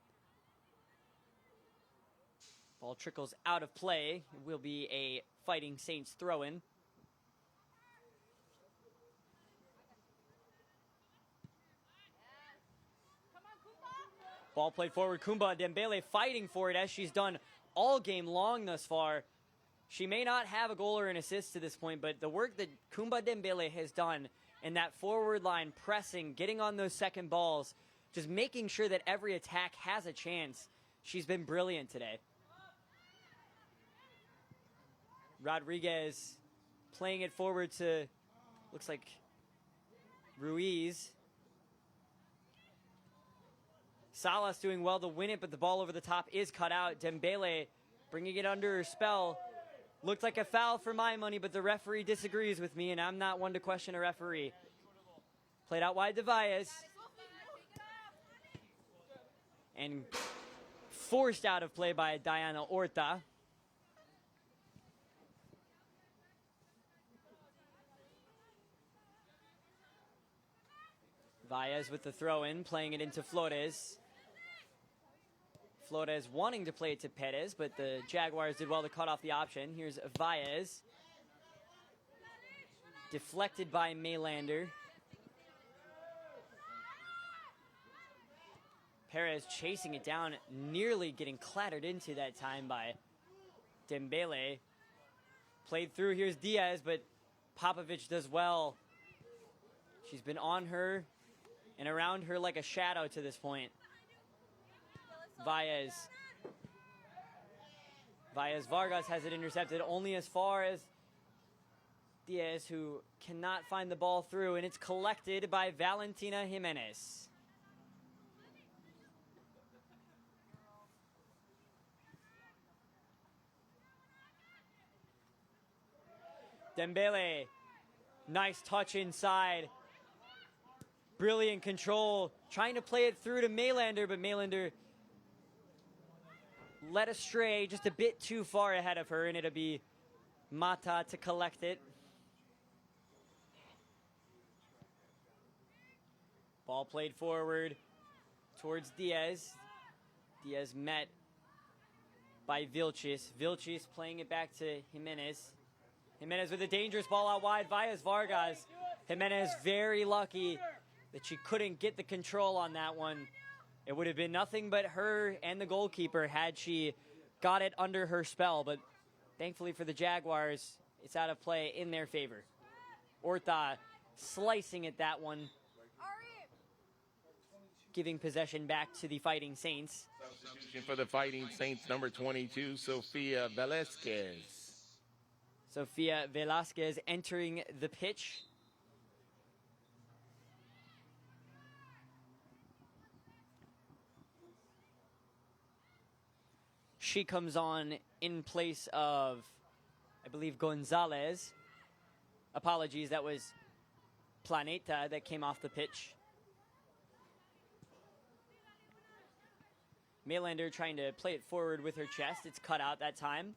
Ball trickles out of play. It will be a Fighting Saints throw-in. Ball played forward. Kumba Dembele fighting for it as she's done all game long thus far. She may not have a goal or an assist to this point, but the work that Kumba Dembele has done in that forward line, pressing, getting on those second balls, just making sure that every attack has a chance, she's been brilliant today. Rodriguez playing it forward to, looks like, Ruiz. Salas doing well to win it, but the ball over the top is cut out. Dembele bringing it under her spell. Looked like a foul for my money, but the referee disagrees with me, and I'm not one to question a referee. Played out wide to Valles. And forced out of play by Diana Orta. Valles with the throw-in, playing it into Flores. Flores wanting to play it to Perez, but the Jaguars did well to cut off the option. Here's Valles. Deflected by Maylander. Perez chasing it down, nearly getting clattered into that time by Dembele. Played through, here's Diaz, but Popovic does well. She's been on her and around her like a shadow to this point. Valles Vargas has it intercepted only as far as Diaz, who cannot find the ball through, and it's collected by Valentina Jimenez. Dembele, nice touch inside. Brilliant control, trying to play it through to Maylander, but Maylander led astray just a bit too far ahead of her, and it'll be Mata to collect it. Ball played forward towards Diaz. Diaz met by Vilches. Vilches playing it back to Jimenez. Jimenez with a dangerous ball out wide. Valles Vargas. Jimenez very lucky that she couldn't get the control on that one. It would have been nothing but her and the goalkeeper had she got it under her spell, but thankfully for the Jaguars, it's out of play in their favor. Orta slicing at that one, giving possession back to the Fighting Saints. Substitution for the Fighting Saints, number 22, Sofia Velasquez. Sofia Velasquez entering the pitch. She comes on in place of, I believe, Gonzalez. Apologies, that was Planeta that came off the pitch. Maylander trying to play it forward with her chest. It's cut out that time.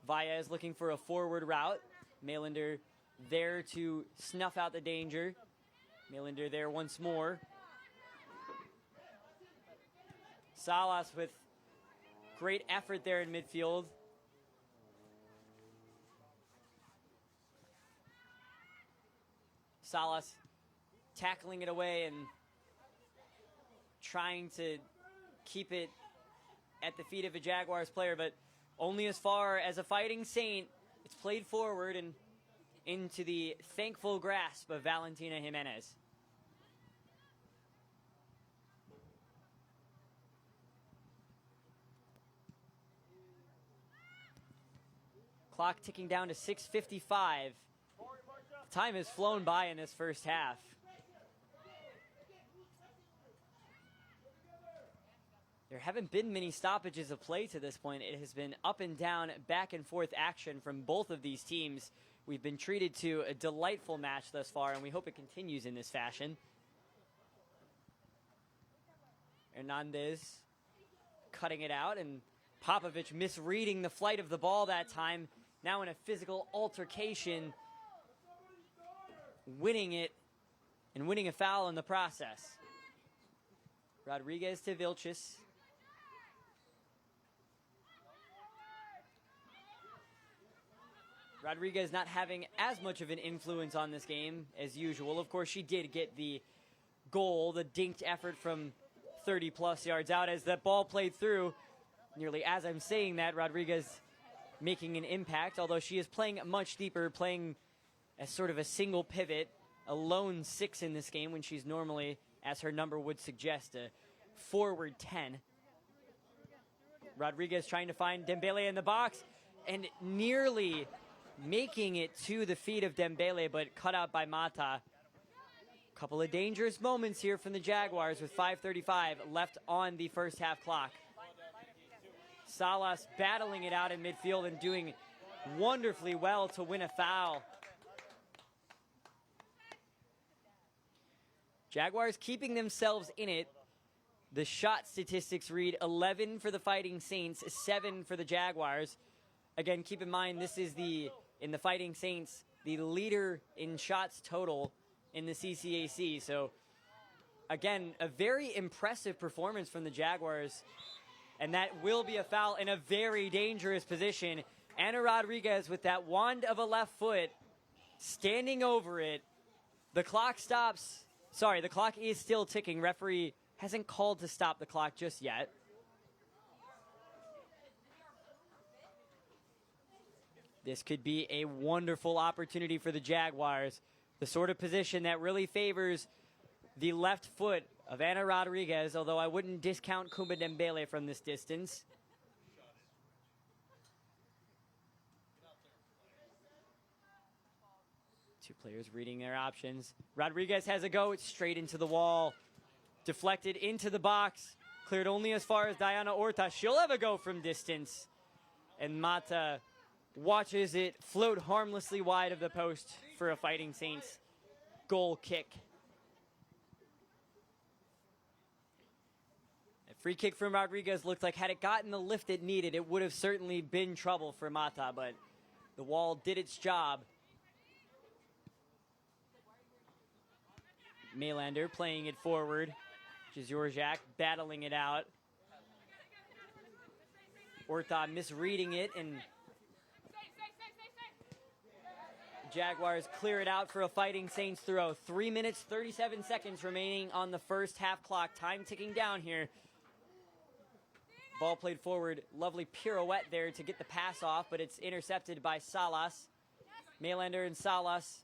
Valles looking for a forward route. Maylander there to snuff out the danger. Maylander there once more. Salas with great effort there in midfield. Salas tackling it away and trying to keep it at the feet of a Jaguars player, but only as far as a Fighting Saint. It's played forward and into the thankful grasp of Valentina Jimenez. Clock ticking down to 6:55. Time has flown by in this first half. There haven't been many stoppages of play to this point. It has been up and down, back and forth action from both of these teams. We've been treated to a delightful match thus far, and we hope it continues in this fashion. Hernandez cutting it out, and Popovich misreading the flight of the ball that time. Now in a physical altercation, winning it and winning a foul in the process. Rodriguez to Vilches. Rodriguez not having as much of an influence on this game as usual. Of course, she did get the goal, the dinked effort from 30-plus yards out as that ball played through. Nearly as I'm saying that, Rodriguez making an impact, although she is playing much deeper, playing as sort of a single pivot, a lone 6 in this game when she's normally, as her number would suggest, a forward 10. Rodriguez trying to find Dembele in the box and nearly making it to the feet of Dembele, but cut out by Mata. Couple of dangerous moments here from the Jaguars with 5:35 left on the first half clock. Salas battling it out in midfield and doing wonderfully well to win a foul. Jaguars keeping themselves in it. The shot statistics read 11 for the Fighting Saints, 7 for the Jaguars. Again, keep in mind, this is in the Fighting Saints, the leader in shots total in the CCAC. So, again, a very impressive performance from the Jaguars. And that will be a foul in a very dangerous position. Ana Rodriguez with that wand of a left foot, standing over it. The clock stops. Sorry, the clock is still ticking. Referee hasn't called to stop the clock just yet. This could be a wonderful opportunity for the Jaguars. The sort of position that really favors the left foot of Ana Rodriguez, although I wouldn't discount Kumba Dembele from this distance. Two players reading their options. Rodriguez has a go. It's straight into the wall. Deflected into the box. Cleared only as far as Diana Orta. She'll have a go from distance. And Mata watches it float harmlessly wide of the post for a Fighting Saints goal kick. A free kick from Rodriguez looked like had it gotten the lift it needed, it would have certainly been trouble for Mata, but the wall did its job. Melander playing it forward. Jezorjak battling it out. Orta misreading it, and Jaguars clear it out for a Fighting Saints throw. 3 minutes, 37 seconds remaining on the first half clock. Time ticking down here. Ball played forward. Lovely pirouette there to get the pass off, but it's intercepted by Salas. Melander and Salas,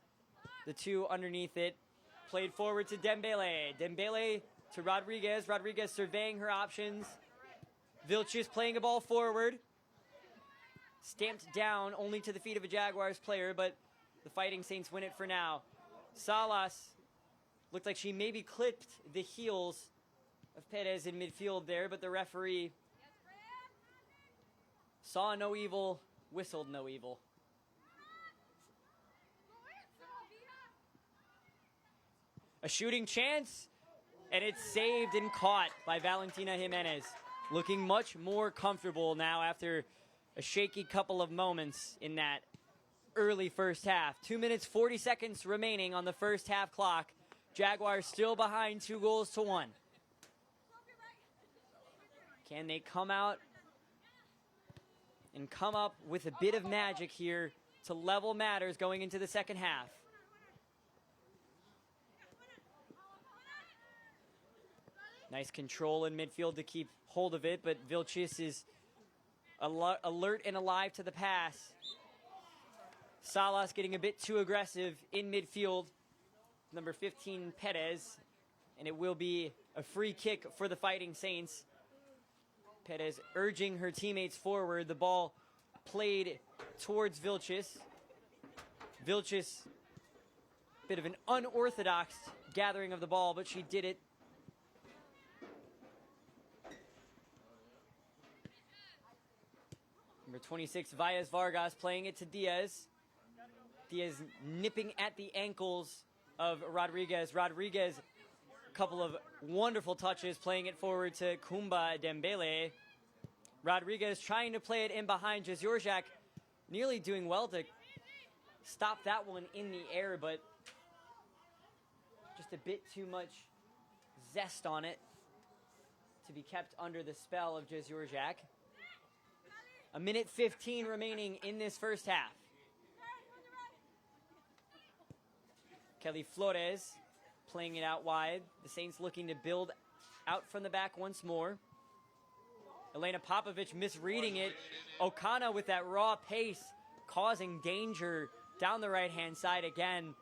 the two underneath it. Played forward to Dembele. Dembele to Rodriguez. Rodriguez surveying her options. Vilches playing a ball forward. Stamped down only to the feet of a Jaguars player, but the Fighting Saints win it for now. Salas looked like she maybe clipped the heels of Perez in midfield there, but the referee saw no evil, whistled no evil. A shooting chance, and it's saved and caught by Valentina Jimenez. Looking much more comfortable now after a shaky couple of moments in that early first half. 2 minutes, 40 seconds remaining on the first half clock. Jaguars still behind 2-1. Can they come out and come up with a bit of magic here to level matters going into the second half? Nice control in midfield to keep hold of it, but Vilches is alert and alive to the pass. Salas getting a bit too aggressive in midfield. Number 15, Perez. And it will be a free kick for the Fighting Saints. Perez urging her teammates forward. The ball played towards Vilches. Vilches, bit of an unorthodox gathering of the ball, but she did it. 26, Valles Vargas playing it to Diaz. Diaz nipping at the ankles of Rodriguez. Rodriguez, a couple of wonderful touches, playing it forward to Kumba Dembele. Rodriguez trying to play it in behind Jezorjak, nearly doing well to stop that one in the air, but just a bit too much zest on it to be kept under the spell of Jezorjak. A minute 15 remaining in this first half. Kelly Flores playing it out wide. The Saints looking to build out from the back once more. Elena Popovic misreading it. Okana with that raw pace causing danger down the right-hand side again.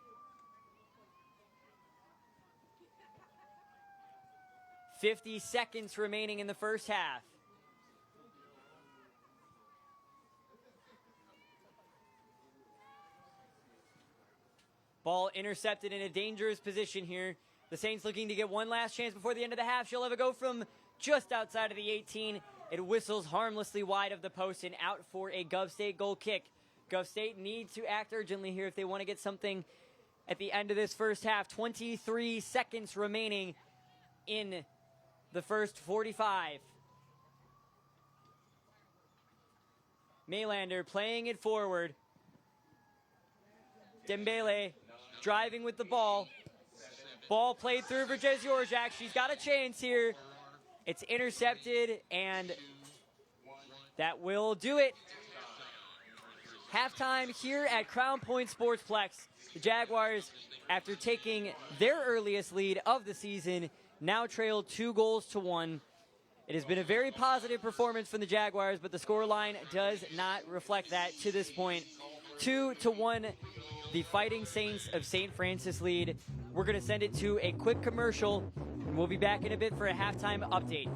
.50 seconds remaining in the first half. Ball intercepted in a dangerous position here. The Saints looking to get one last chance before the end of the half. She'll have a go from just outside of the 18. It whistles harmlessly wide of the post and out for a Gov State goal kick. Gov State need to act urgently here if they want to get something at the end of this first half. 23 seconds remaining in the first 45. Melander playing it forward. Dembele driving with the ball. Ball played through for Jezorjak. She's got a chance here. It's intercepted, and that will do it. Halftime here at Crown Point Sportsplex. The Jaguars, after taking their earliest lead of the season, now trail 2-1. It has been a very positive performance from the Jaguars, but the scoreline does not reflect that to this point. 2-1, the Fighting Saints of St. Francis lead. We're going to send it to a quick commercial, and we'll be back in a bit for a halftime update.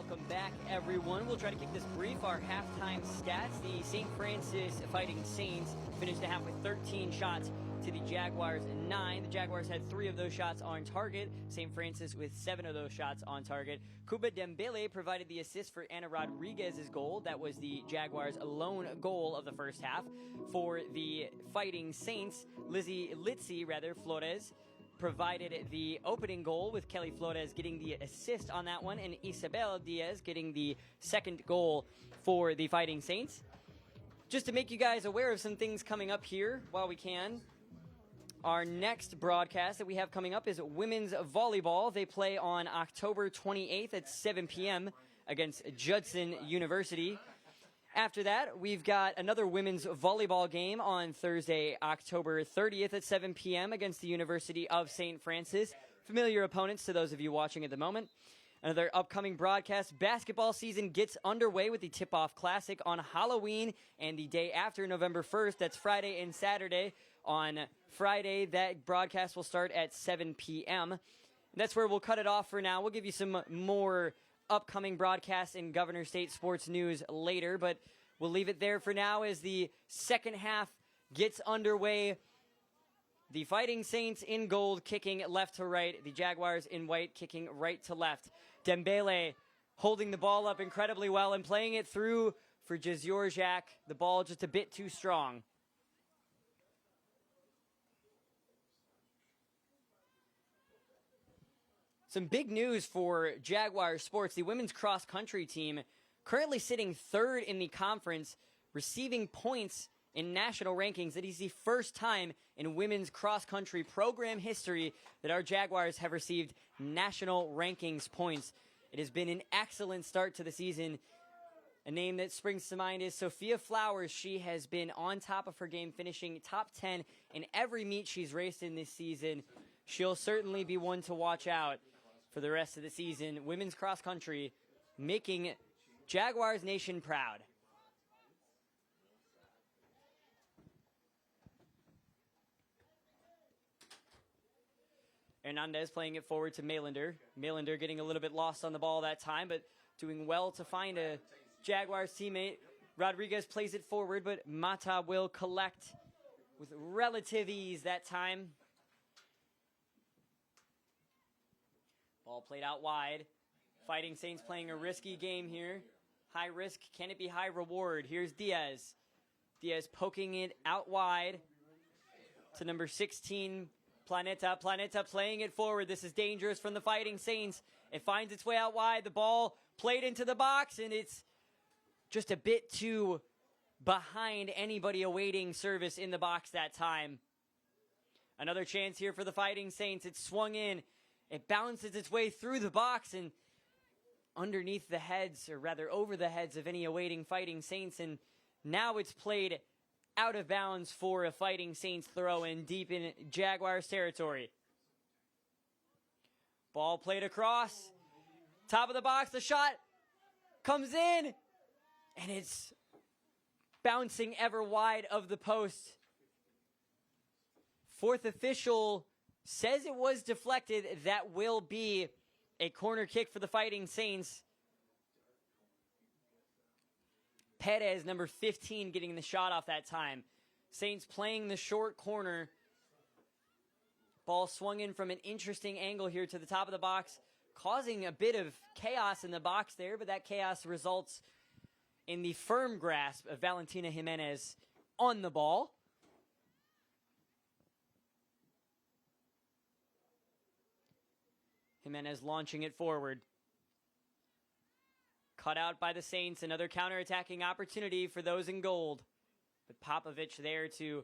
welcome back, everyone. We'll try to keep this brief. Our halftime stats: the St. Francis Fighting Saints finished the half with 13 shots to the Jaguars 9. The Jaguars had 3 of those shots on target. St. Francis with 7 of those shots on target. Kuba Dembele provided the assist for Ana Rodriguez's goal. That was the Jaguars' lone goal of the first half. For the Fighting Saints, Litzy Flores provided the opening goal, with Kelly Flores getting the assist on that one, and Isabel Diaz getting the second goal for the Fighting Saints. Just to make you guys aware of some things coming up here while we can, our next broadcast that we have coming up is women's volleyball. They play on October 28th at 7 p.m. against Judson University. After that, we've got another women's volleyball game on Thursday, October 30th at 7 p.m. against the University of St. Francis. Familiar opponents to those of you watching at the moment. Another upcoming broadcast: basketball season gets underway with the Tip-Off Classic on Halloween and the day after, November 1st. That's Friday and Saturday. On Friday, that broadcast will start at 7 p.m. And that's where we'll cut it off for now. We'll give you some more upcoming broadcasts and Governor State sports news later, but we'll leave it there for now as the second half gets underway. The Fighting Saints in gold kicking left to right. The Jaguars in white kicking right to left. Dembele holding the ball up incredibly well and playing it through for Jeziorzak. The ball just a bit too strong. Some big news for Jaguar sports. The women's cross-country team currently sitting third in the conference, receiving points in national rankings. It is the first time in women's cross-country program history that our Jaguars have received national rankings points. It has been an excellent start to the season. A name that springs to mind is Sophia Flowers. She has been on top of her game, finishing top 10 in every meet she's raced in this season. She'll certainly be one to watch out for the rest of the season. Women's cross-country making Jaguars Nation proud. Hernandez playing it forward to Mailander. Mailander getting a little bit lost on the ball that time, but doing well to find a Jaguars teammate. Rodriguez plays it forward, but Mata will collect with relative ease that time. Ball played out wide. Fighting Saints playing a risky game here. High risk, can it be high reward? Here's Diaz. Diaz poking it out wide to number 16, Planeta. Planeta playing it forward. This is dangerous from the Fighting Saints. It finds its way out wide. The ball played into the box, and it's just a bit too behind anybody awaiting service in the box that time. Another chance here for the Fighting Saints. It's swung in. It bounces its way through the box and underneath the heads, or rather over the heads of any awaiting Fighting Saints, and now it's played out of bounds for a Fighting Saints throw in deep in Jaguars territory. Ball played across. Top of the box, the shot comes in, and it's bouncing ever wide of the post. Fourth official says it was deflected. That will be a corner kick for the Fighting Saints. Perez, number 15, getting the shot off that time. Saints playing the short corner. Ball swung in from an interesting angle here to the top of the box, causing a bit of chaos in the box there, but that chaos results in the firm grasp of Valentina Jimenez on the ball. Jimenez launching it forward. Cut out by the Saints. Another counterattacking opportunity for those in gold. But Popovich there to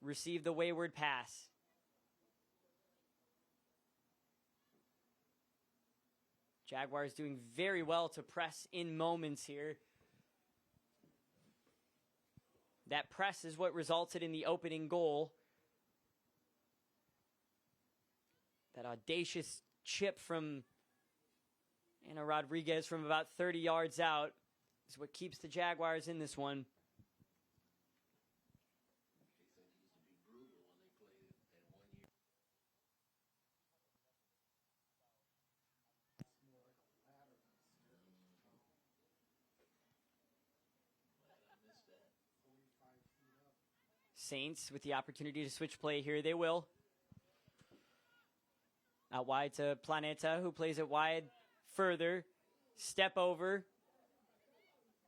receive the wayward pass. Jaguars doing very well to press in moments here. That press is what resulted in the opening goal. That audacious chip from Ana Rodriguez from about 30 yards out is what keeps the Jaguars in this one. Saints with the opportunity to switch play here. They will. Out wide to Planeta, who plays it wide further. Step over.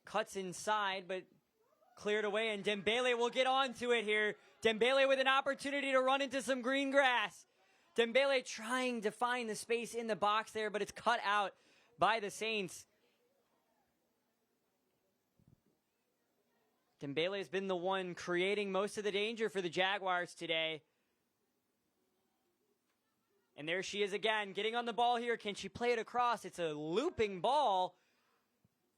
Cuts inside, but cleared away, and Dembele will get onto it here. Dembele with an opportunity to run into some green grass. Dembele trying to find the space in the box there, but it's cut out by the Saints. Dembele has been the one creating most of the danger for the Jaguars today. And there she is again, getting on the ball here. Can she play it across? It's a looping ball.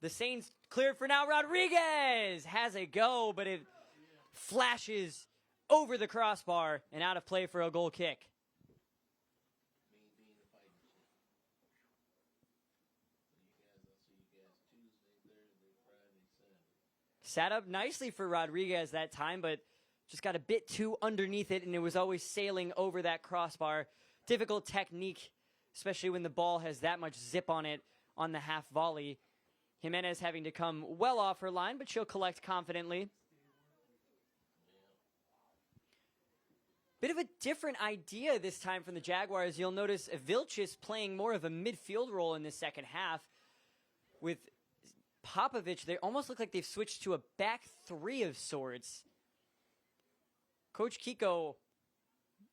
The Saints cleared for now. Rodriguez has a go, but it flashes over the crossbar and out of play for a goal kick. Sat up nicely for Rodriguez that time, but just got a bit too underneath it, and it was always sailing over that crossbar. Difficult technique, especially when the ball has that much zip on it on the half volley. Jimenez having to come well off her line, but she'll collect confidently. Bit of a different idea this time from the Jaguars. You'll notice Vilchis playing more of a midfield role in the second half. With Popovich, they almost look like they've switched to a back three of sorts. Coach Kiko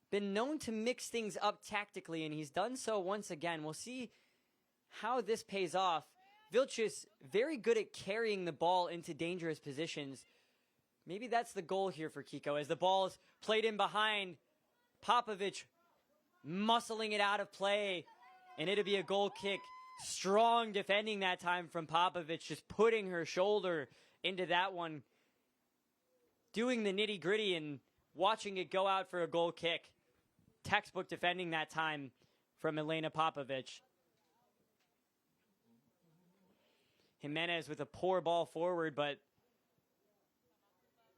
been known to mix things up tactically, and he's done so once again. We'll see how this pays off. Vilchis, very good at carrying the ball into dangerous positions. Maybe that's the goal here for Kiko, as the ball is played in behind. Popovich muscling it out of play, and it'll be a goal kick. Strong defending that time from Popovich, just putting her shoulder into that one. Doing the nitty-gritty and watching it go out for a goal kick. Textbook defending that time from Elena Popovich. Jimenez with a poor ball forward, but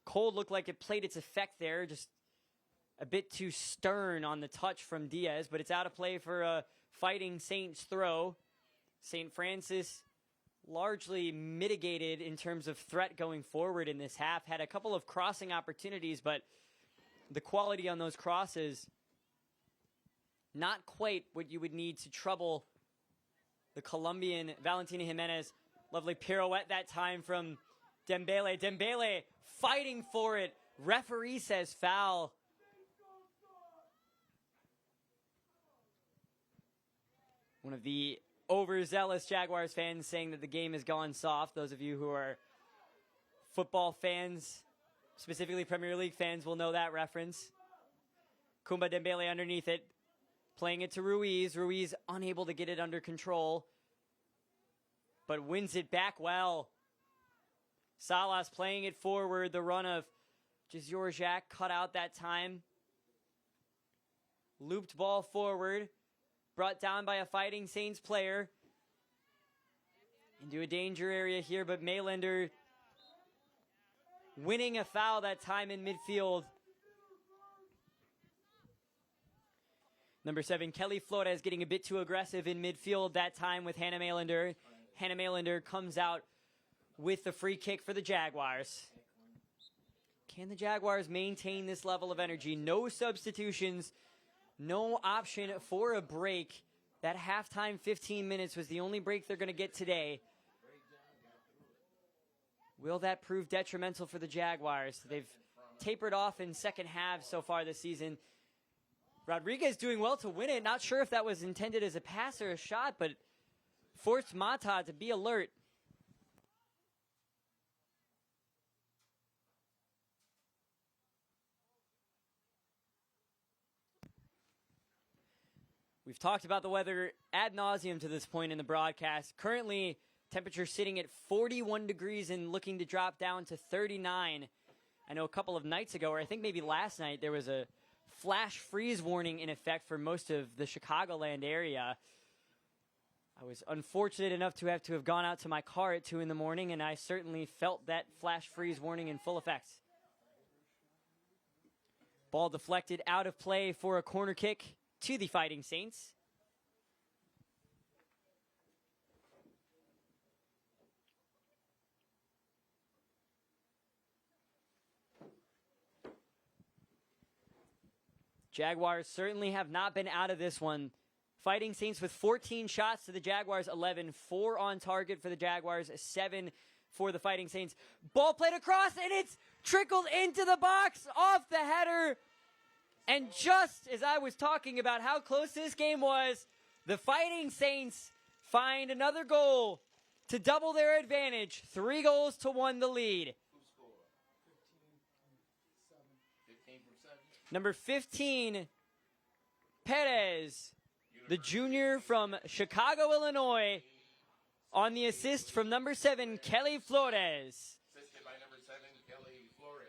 Cold looked like it played its effect there. Just a bit too stern on the touch from Diaz, but it's out of play for a Fighting Saints throw. St. Francis largely mitigated in terms of threat going forward in this half. Had a couple of crossing opportunities, but the quality on those crosses, not quite what you would need to trouble the Colombian Valentina Jimenez. Lovely pirouette that time from Dembele. Dembele fighting for it. Referee says foul. One of the overzealous Jaguars fans saying that the game has gone soft. Those of you who are football fans, specifically Premier League fans, will know that reference. Kumba Dembele underneath it, playing it to Ruiz. Ruiz unable to get it under control, but wins it back well. Salas playing it forward. The run of Georgiak cut out that time. Looped ball forward. Brought down by a Fighting Saints player. Into a danger area here, but Maylander winning a foul that time in midfield. Number 7, Kelly Flores getting a bit too aggressive in midfield that time with Hannah Maylander. Hannah Maylander comes out with the free kick for the Jaguars. Can the Jaguars maintain this level of energy? No substitutions, no option for a break. That halftime 15 minutes was the only break they're going to get today. Will that prove detrimental for the Jaguars? They've tapered off in second half so far this season. Rodriguez doing well to win it. Not sure if that was intended as a pass or a shot, but forced Mata to be alert. We've talked about the weather ad nauseum to this point in the broadcast. Currently, temperature sitting at 41 degrees and looking to drop down to 39. I know a couple of nights ago, or I think maybe last night, there was a flash freeze warning in effect for most of the Chicagoland area. I was unfortunate enough to have gone out to my car at 2 in the morning, and I certainly felt that flash freeze warning in full effect. Ball deflected out of play for a corner kick to the Fighting Saints. Jaguars certainly have not been out of this one. Fighting Saints with 14 shots to the Jaguars 11. 4 on target for the Jaguars, 7 for the Fighting Saints. Ball played across, and it's trickled into the box off the header. And just as I was talking about how close this game was, the Fighting Saints find another goal to double their advantage. 3-1 the lead. Number 15, Perez, the junior from Chicago, Illinois, on the assist from number 7, Kelly Flores. Assisted by number 7, Kelly Flores.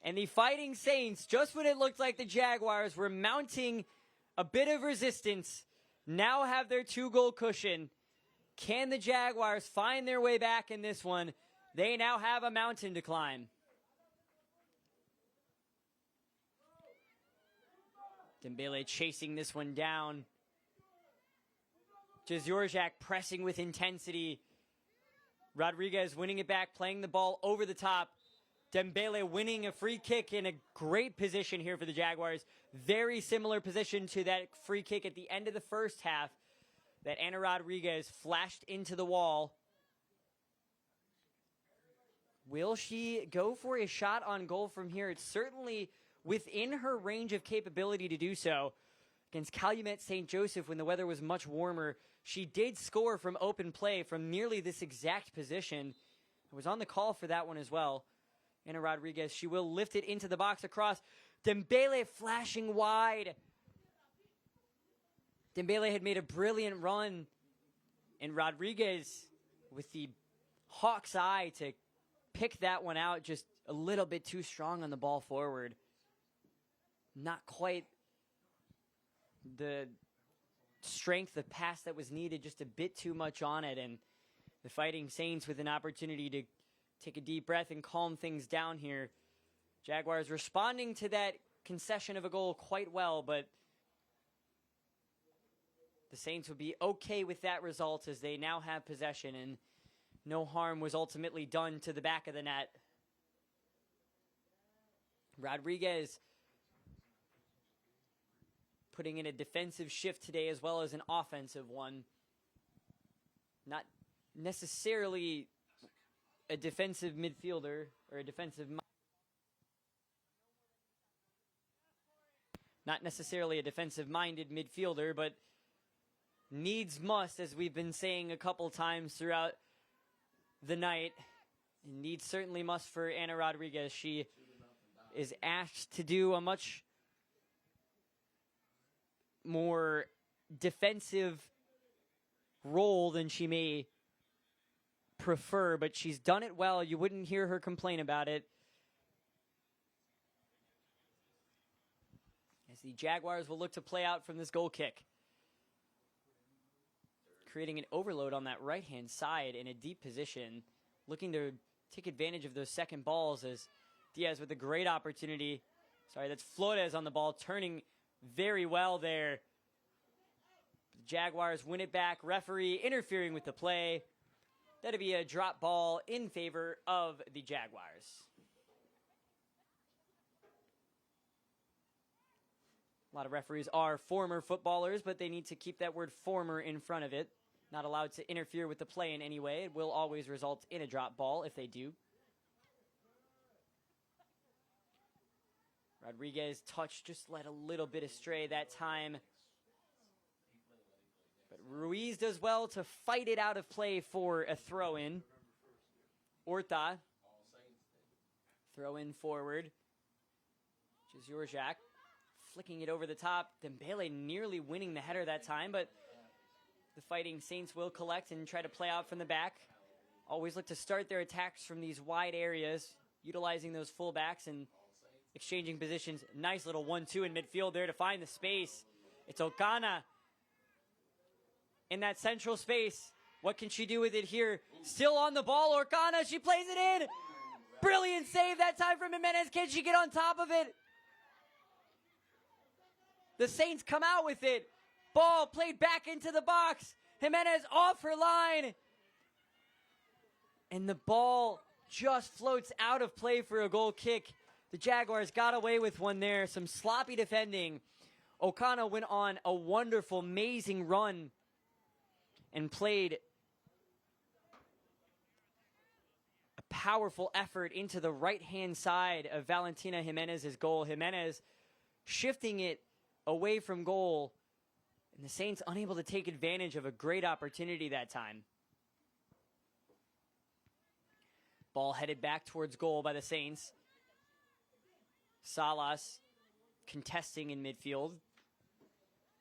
And the Fighting Saints, just when it looked like the Jaguars were mounting a bit of resistance, now have their 2-goal cushion. Can the Jaguars find their way back in this one? They now have a mountain to climb. Dembele chasing this one down. Jezorjak pressing with intensity. Rodriguez winning it back, playing the ball over the top. Dembele winning a free kick in a great position here for the Jaguars. Very similar position to that free kick at the end of the first half that Ana Rodriguez flashed into the wall. Will she go for a shot on goal from here? It's certainly within her range of capability to do so. Against Calumet St. Joseph when the weather was much warmer, she did score from open play from nearly this exact position. I was on the call for that one as well. Ana Rodriguez, she will lift it into the box across. Dembele flashing wide. Dembele had made a brilliant run, and Rodriguez with the hawk's eye to pick that one out, just a little bit too strong on the ball forward. Not quite the strength of pass that was needed, just a bit too much on it, and the Fighting Saints with an opportunity to take a deep breath and calm things down here. Jaguars responding to that concession of a goal quite well, but the Saints would be okay with that result as they now have possession, and no harm was ultimately done to the back of the net. Rodriguez putting in a defensive shift today as well as an offensive one. Not necessarily a defensive midfielder or a defensive... Not necessarily a defensive-minded midfielder, but needs must, as we've been saying a couple times throughout the night. Needs certainly must for Ana Rodriguez. She is asked to do a much more defensive role than she may prefer, but she's done it well. You wouldn't hear her complain about it. As the Jaguars will look to play out from this goal kick. Creating an overload on that right-hand side in a deep position. Looking to take advantage of those second balls as Diaz with a great opportunity. Sorry, that's Flores on the ball, turning very well there. The Jaguars win it back. Referee interfering with the play. That'll be a drop ball in favor of the Jaguars. A lot of referees are former footballers, but they need to keep that word former in front of it. Not allowed to interfere with the play in any way. It will always result in a drop ball if they do. Rodriguez touch just led a little bit astray that time. But Ruiz does well to fight it out of play for a throw-in. Orta. Throw-in forward. Jezorjak flicking it over the top. Dembele nearly winning the header that time, but the Fighting Saints will collect and try to play out from the back. Always look to start their attacks from these wide areas, utilizing those fullbacks and exchanging positions. Nice little 1-2 in midfield there to find the space. It's Okana in that central space. What can she do with it here? Still on the ball, Orkana, she plays it in. Brilliant save that time from Jimenez. Can she get on top of it? The Saints come out with it. Ball played back into the box. Jimenez off her line. And the ball just floats out of play for a goal kick. The Jaguars got away with one there. Some sloppy defending. Okana went on a wonderful, amazing run and played a powerful effort into the right-hand side of Valentina Jimenez's goal. Jimenez shifting it away from goal, and the Saints unable to take advantage of a great opportunity that time. Ball headed back towards goal by the Saints. Salas contesting in midfield.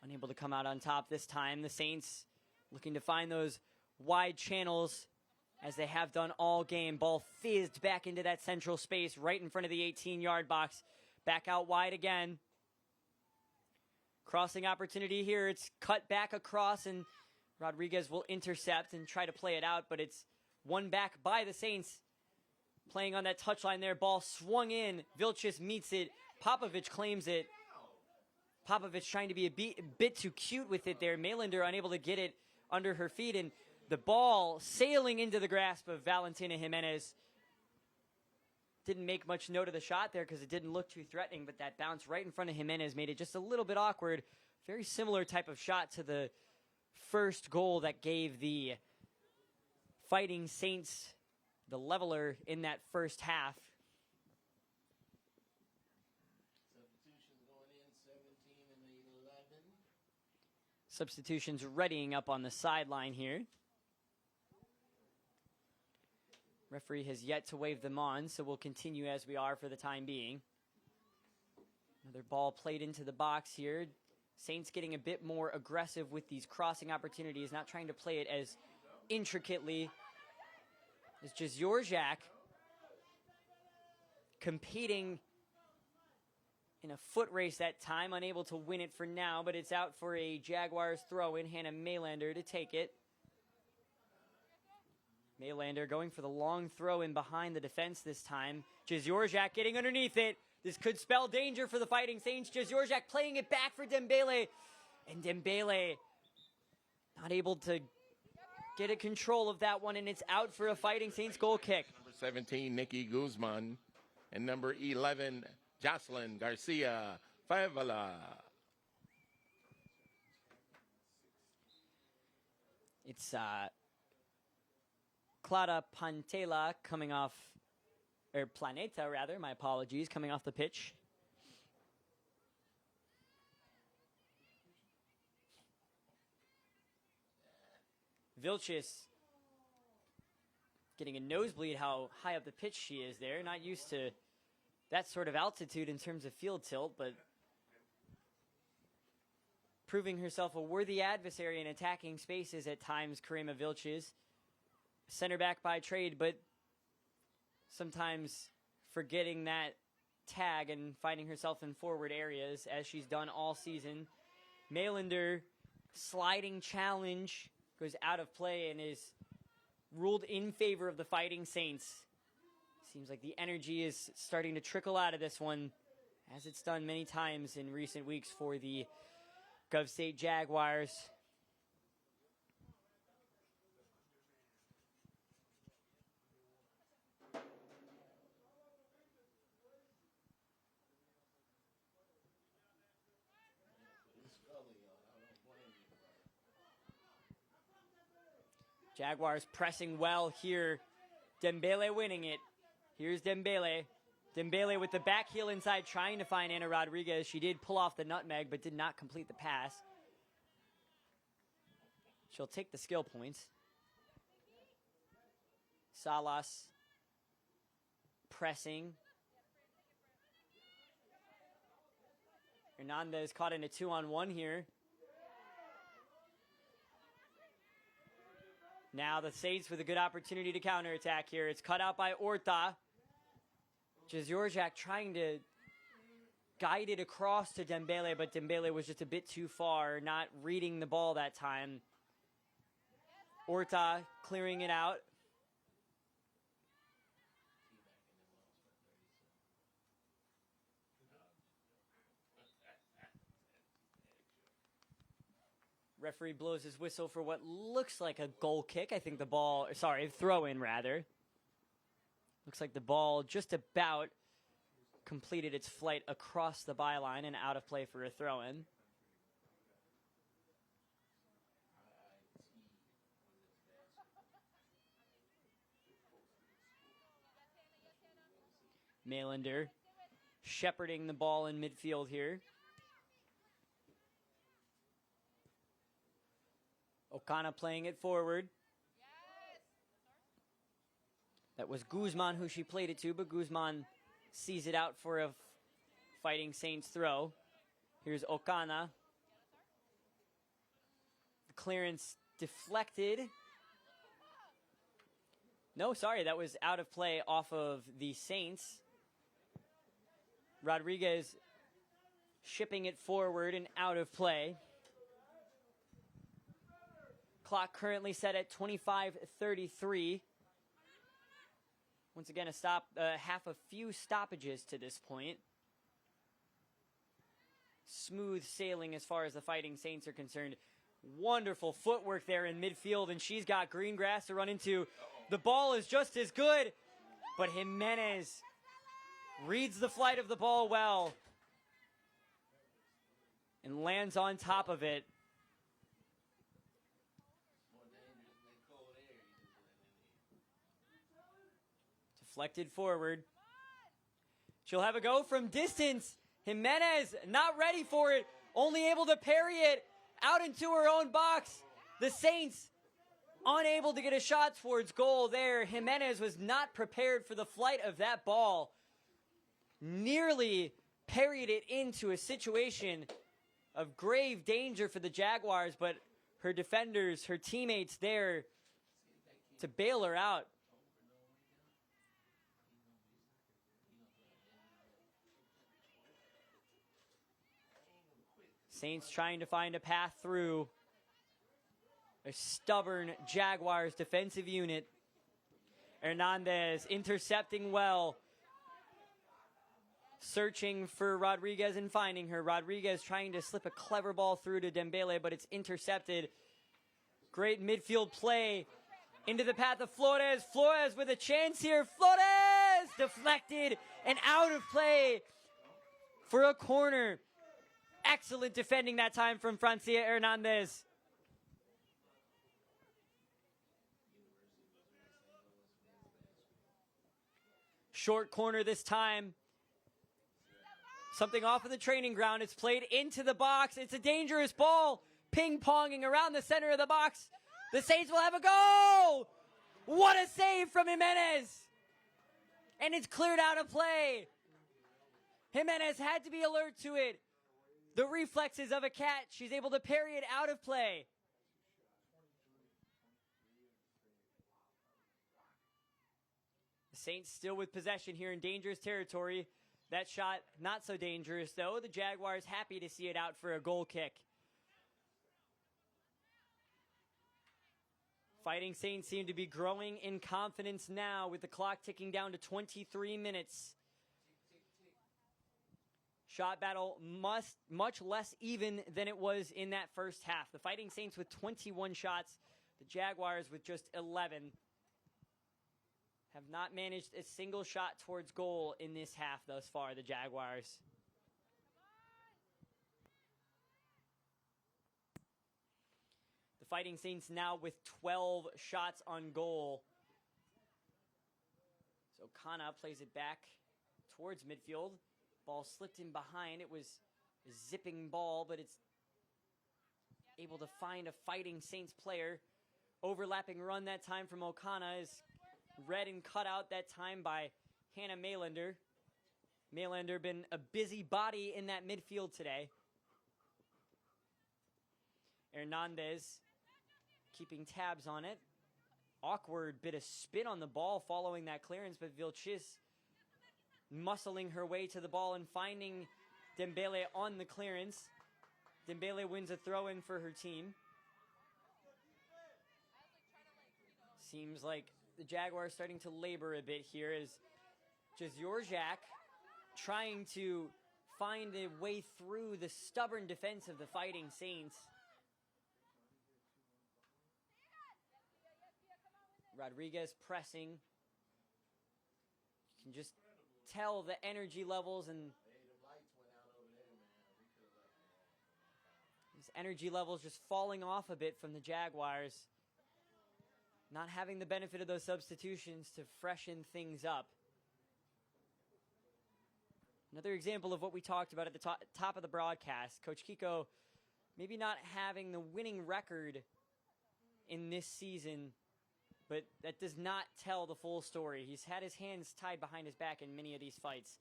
Unable to come out on top this time. The Saints looking to find those wide channels as they have done all game. Ball fizzed back into that central space right in front of the 18-yard box. Back out wide again. Crossing opportunity here. It's cut back across, and Rodriguez will intercept and try to play it out, but it's won back by the Saints. Playing on that touchline there. Ball swung in. Vilches meets it. Popovic claims it. Popovic trying to be a bit too cute with it there. Mailander unable to get it under her feet, and the ball sailing into the grasp of Valentina Jimenez. Didn't make much note of the shot there because it didn't look too threatening, but that bounce right in front of Jimenez made it just a little bit awkward. Very similar type of shot to the first goal that gave the Fighting Saints the leveler in that first half. Substitutions readying up on the sideline here. Referee has yet to wave them on, so we'll continue as we are for the time being. Another ball played into the box here. Saints getting a bit more aggressive with these crossing opportunities, not trying to play it as intricately as Jezorjak competing in a foot race that time, unable to win it for now, but it's out for a Jaguars throw-in. Hannah Mailander to take it. Mailander going for the long throw in behind the defense this time. Jezorjak getting underneath it. This could spell danger for the Fighting Saints. Jezorjak playing it back for Dembele. And Dembele not able to get a control of that one, and it's out for a Fighting Saints goal kick. Number 17, Nikki Guzman. And number 11, Jocelyn Garcia Favala. It's Clara Pantela coming off, or Planeta rather, my apologies, coming off the pitch. Vilches getting a nosebleed how high up the pitch she is there. Not used to that sort of altitude in terms of field tilt, but proving herself a worthy adversary in attacking spaces at times, Karima Vilches. Center back by trade, but sometimes forgetting that tag and finding herself in forward areas as she's done all season. Mailander sliding challenge goes out of play and is ruled in favor of the Fighting Saints. Seems like the energy is starting to trickle out of this one, as it's done many times in recent weeks for the Gov State Jaguars. Jaguars pressing well here. Dembele winning it. Here's Dembele. Dembele with the back heel inside trying to find Ana Rodriguez. She did pull off the nutmeg but did not complete the pass. She'll take the skill points. Salas pressing. Hernandez caught in a 2-on-1 here. Now the Saints with a good opportunity to counterattack here. It's cut out by Orta. Jezorjak trying to guide it across to Dembele, but Dembele was just a bit too far, not reading the ball that time. Orta clearing it out. Referee blows his whistle for what looks like a goal kick. I think the ball, sorry, throw in rather. Looks like the ball just about completed its flight across the byline and out of play for a throw-in. Mailander shepherding the ball in midfield here. Okana playing it forward. That was Guzman who she played it to, but Guzman sees it out for a Fighting Saints throw. Here's Okana. The clearance deflected. No, sorry, that was out of play off of the Saints. Rodriguez shipping it forward and out of play. Clock currently set at 25:33. Once again, a few stoppages to this point. Smooth sailing as far as the Fighting Saints are concerned. Wonderful footwork there in midfield, and she's got green grass to run into. The ball is just as good, but Jimenez reads the flight of the ball well and lands on top of it. Deflected forward. She'll have a go from distance. Jimenez not ready for it, only able to parry it out into her own box. The Saints unable to get a shot towards goal there. Jimenez was not prepared for the flight of that ball. Nearly parried it into a situation of grave danger for the Jaguars, but her defenders, her teammates there to bail her out. Saints trying to find a path through a stubborn Jaguars defensive unit. Hernandez intercepting well. Searching for Rodriguez and finding her. Rodriguez trying to slip a clever ball through to Dembele, but it's intercepted. Great midfield play into the path of Flores. Flores with a chance here. Flores deflected and out of play for a corner. Excellent defending that time from Francia Hernandez. Short corner this time. Something off of the training ground. It's played into the box. It's a dangerous ball. Ping-ponging around the center of the box. The Saints will have a go! What a save from Jimenez! And it's cleared out of play. Jimenez had to be alert to it. The reflexes of a cat. She's able to parry it out of play. The Saints still with possession here in dangerous territory. That shot not so dangerous, though. The Jaguars happy to see it out for a goal kick. Fighting Saints seem to be growing in confidence now with the clock ticking down to 23 minutes. Shot battle much less even than it was in that first half. The Fighting Saints with 21 shots, the Jaguars with just 11. Have not managed a single shot towards goal in this half thus far, the Jaguars. The Fighting Saints now with 12 shots on goal. So Kana plays it back towards midfield. Ball slipped in behind. It was a zipping ball, but it's able to find a Fighting Saints player. Overlapping run that time from Okana is read and cut out that time by Hannah Mailander. Mailander been a busy body in that midfield today. Hernandez keeping tabs on it. Awkward bit of spin on the ball following that clearance, but Vilchis muscling her way to the ball and finding Dembele on the clearance. Dembele wins a throw-in for her team. Seems like the Jaguars starting to labor a bit here as Jazorjak trying to find a way through the stubborn defense of the Fighting Saints. Rodriguez pressing. You can just tell the energy levels, and these energy levels just falling off a bit from the Jaguars. Not having the benefit of those substitutions to freshen things up. Another example of what we talked about at the top of the broadcast. Coach Kiko maybe not having the winning record in this season, but that does not tell the full story. He's had his hands tied behind his back in many of these fights.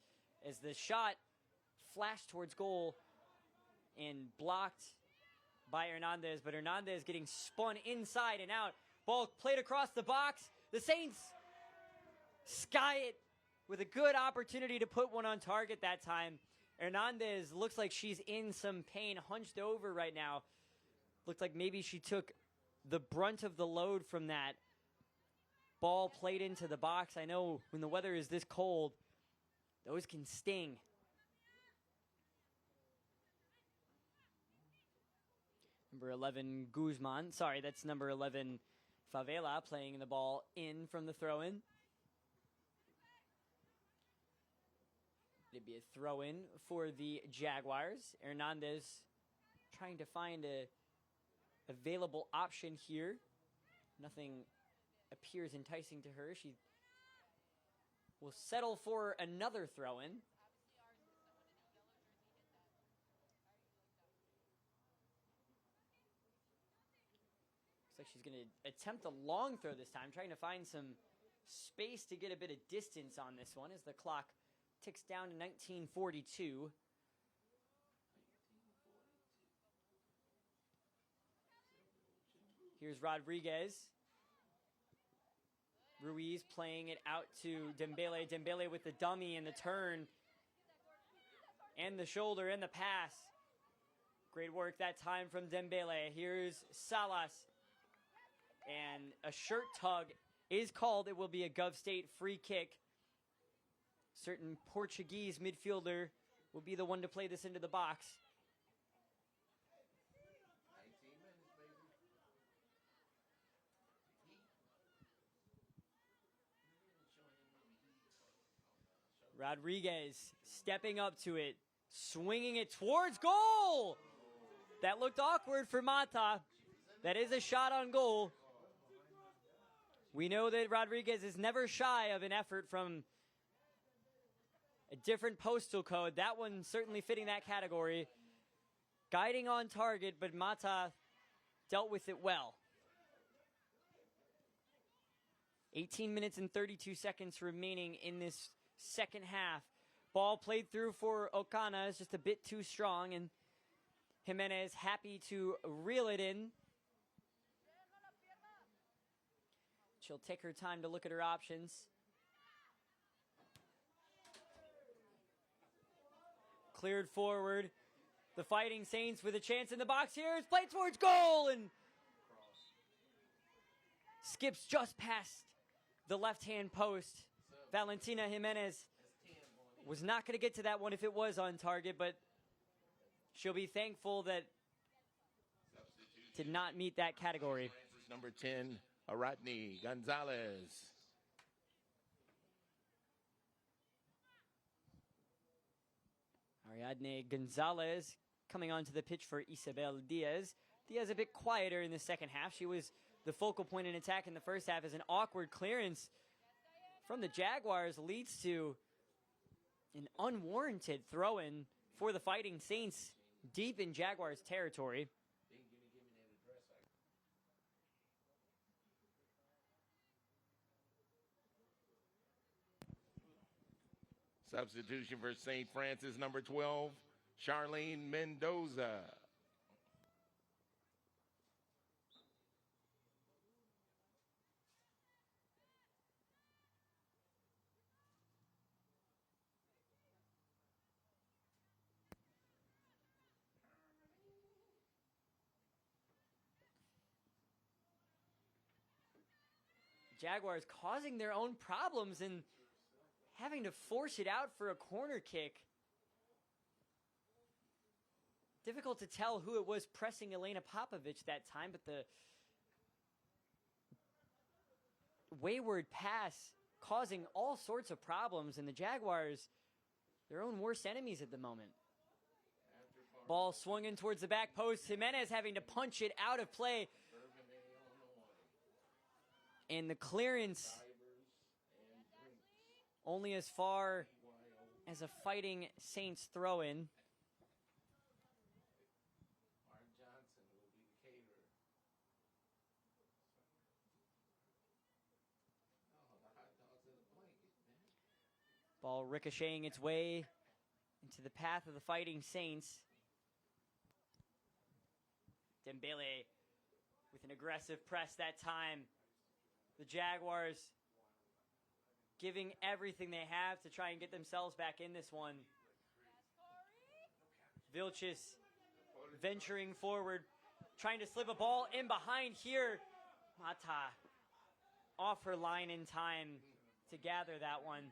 As the shot flashed towards goal and blocked by Hernandez, but Hernandez getting spun inside and out. Ball played across the box. The Saints sky it with a good opportunity to put one on target that time. Hernandez looks like she's in some pain, hunched over right now. Looked like maybe she took the brunt of the load from that. Ball played into the box. I know when the weather is this cold, those can sting. Number 11, Guzman. Sorry, that's number 11, Favela, playing the ball in from the throw-in. It'd be a throw-in for the Jaguars. Hernandez trying to find a available option here. Nothing appears enticing to her. She will settle for another throw-in. Looks like she's going to attempt a long throw this time, trying to find some space to get a bit of distance on this one as the clock ticks down to 19:42. Here's Rodriguez. Ruiz playing it out to Dembele. Dembele with the dummy and the turn and the shoulder and the pass. Great work that time from Dembele. Here's Salas. And a shirt tug is called. It will be a Gov State free kick. Certain Portuguese midfielder will be the one to play this into the box. Rodriguez stepping up to it, swinging it towards goal. That looked awkward for Mata. That is a shot on goal. We know that Rodriguez is never shy of an effort from a different postal code. That one certainly fitting that category. Guiding on target, but Mata dealt with it well. 18 minutes and 32 seconds remaining in this second half. Ball played through for Okana is just a bit too strong, and Jimenez happy to reel it in. She'll take her time to look at her options. Cleared forward. The Fighting Saints with a chance in the box here. It's played towards goal and skips just past the left-hand post. Valentina Jimenez was not going to get to that one if it was on target, but she'll be thankful that did not meet that category. Number 10, Rodney Gonzalez. Ariadne Gonzalez coming onto the pitch for Isabel Diaz. Diaz a bit quieter in the second half. She was the focal point in attack in the first half as an awkward clearance from the Jaguars leads to an unwarranted throw-in for the Fighting Saints deep in Jaguars territory. Substitution for St. Francis, number 12, Charlene Mendoza. Jaguars causing their own problems and having to force it out for a corner kick. Difficult to tell who it was pressing Elena Popovich that time, but the wayward pass causing all sorts of problems, and the Jaguars, their own worst enemies at the moment. Ball swung in towards the back post. Jimenez having to punch it out of play. And the clearance only as far as a Fighting Saints throw-in. Ball ricocheting its way into the path of the Fighting Saints. Dembele with an aggressive press that time. The Jaguars giving everything they have to try and get themselves back in this one. Vilches venturing forward, trying to slip a ball in behind here. Mata off her line in time to gather that one.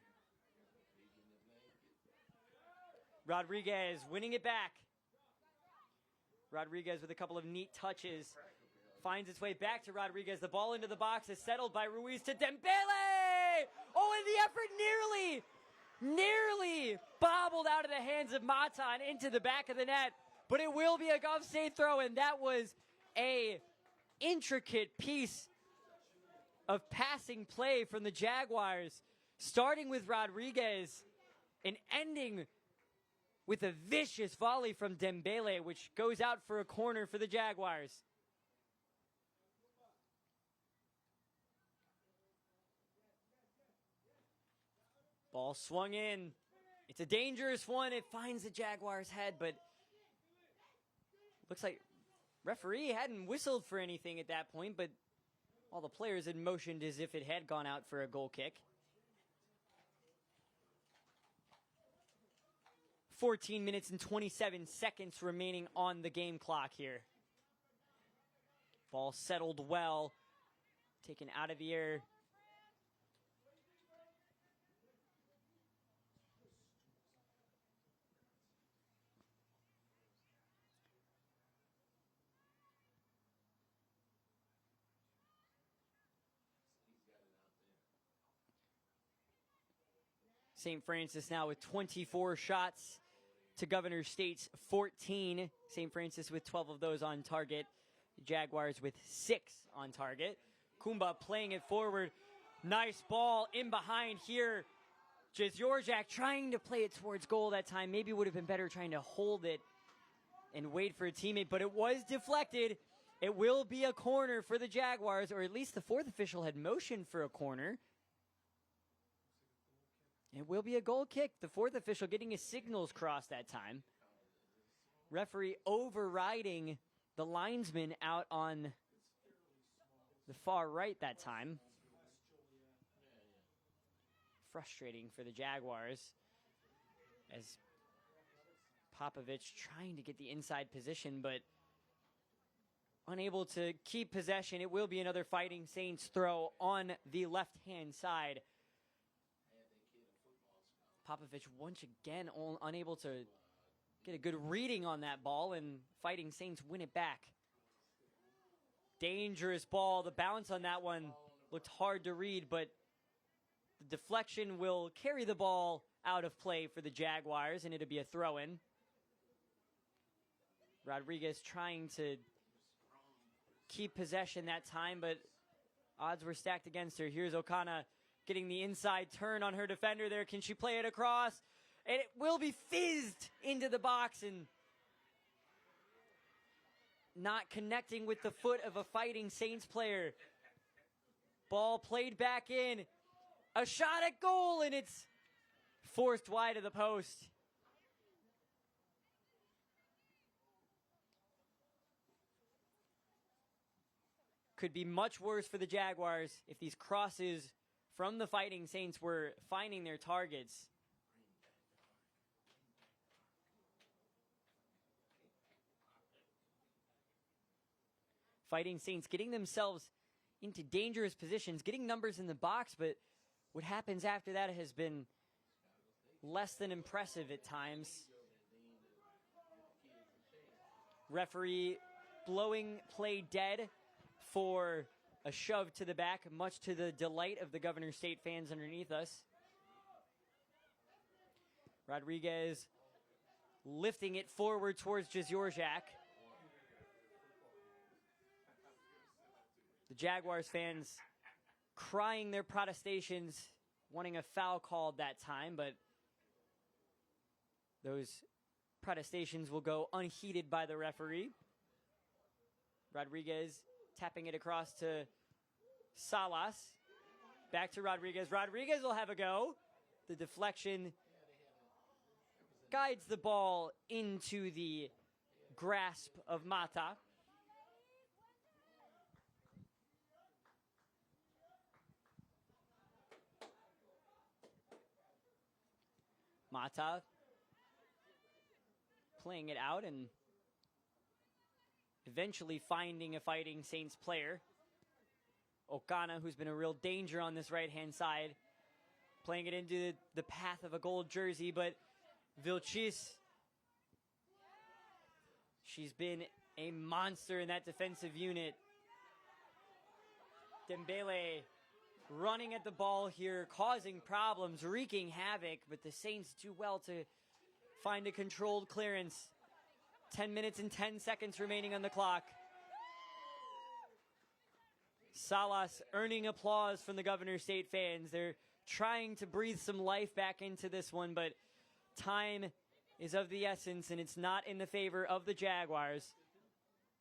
Rodriguez winning it back. Rodriguez with a couple of neat touches. Finds its way back to Rodriguez. The ball into the box is settled by Ruiz to Dembele! Oh, and the effort nearly bobbled out of the hands of Mata and into the back of the net. But it will be a Gulf State throw, and that was a intricate piece of passing play from the Jaguars, starting with Rodriguez and ending with a vicious volley from Dembele, which goes out for a corner for the Jaguars. Ball swung in. It's a dangerous one. It finds the Jaguars' head, but looks like referee hadn't whistled for anything at that point, but all the players had motioned as if it had gone out for a goal kick. 14 minutes and 27 seconds remaining on the game clock here. Ball settled well, taken out of the air. St. Francis now with 24 shots to Governor State's 14. St. Francis with 12 of those on target. Jaguars with 6 on target. Kumba playing it forward. Nice ball in behind here. Jezorjak trying to play it towards goal that time. Maybe would have been better trying to hold it and wait for a teammate, but it was deflected. It will be a corner for the Jaguars, or at least the fourth official had motioned for a corner. It will be a goal kick. The fourth official getting his signals crossed that time. Referee overriding the linesman out on the far right that time. Frustrating for the Jaguars as Popovich trying to get the inside position, but unable to keep possession. It will be another Fighting Saints throw on the left-hand side. Popovich once again unable to get a good reading on that ball, and Fighting Saints win it back. Dangerous ball. The bounce on that one looked hard to read, but the deflection will carry the ball out of play for the Jaguars, and it'll be a throw-in. Rodriguez trying to keep possession that time, but odds were stacked against her. Here's Okana getting the inside turn on her defender there. Can she play it across? And it will be fizzed into the box and not connecting with the foot of a Fighting Saints player. Ball played back in. A shot at goal, and it's forced wide of the post. Could be much worse for the Jaguars if these crosses from the Fighting Saints were finding their targets. Fighting Saints getting themselves into dangerous positions, getting numbers in the box, but what happens after that has been less than impressive at times. Referee blowing play dead for a shove to the back, much to the delight of the Governor State fans underneath us. Rodriguez lifting it forward towards Jeziorzak. The Jaguars fans crying their protestations, wanting a foul called that time, but those protestations will go unheeded by the referee. Rodriguez tapping it across to Salas. Back to Rodriguez. Rodriguez will have a go. The deflection guides the ball into the grasp of Mata. Mata playing it out and eventually finding a Fighting Saints player. Okana, who's been a real danger on this right-hand side, playing it into the path of a gold jersey, but Vilchis, she's been a monster in that defensive unit. Dembele running at the ball here, causing problems, wreaking havoc, but the Saints do well to find a controlled clearance. 10 minutes and 10 seconds remaining on the clock. Salas earning applause from the Governor State fans. They're trying to breathe some life back into this one, but time is of the essence, and it's not in the favor of the Jaguars.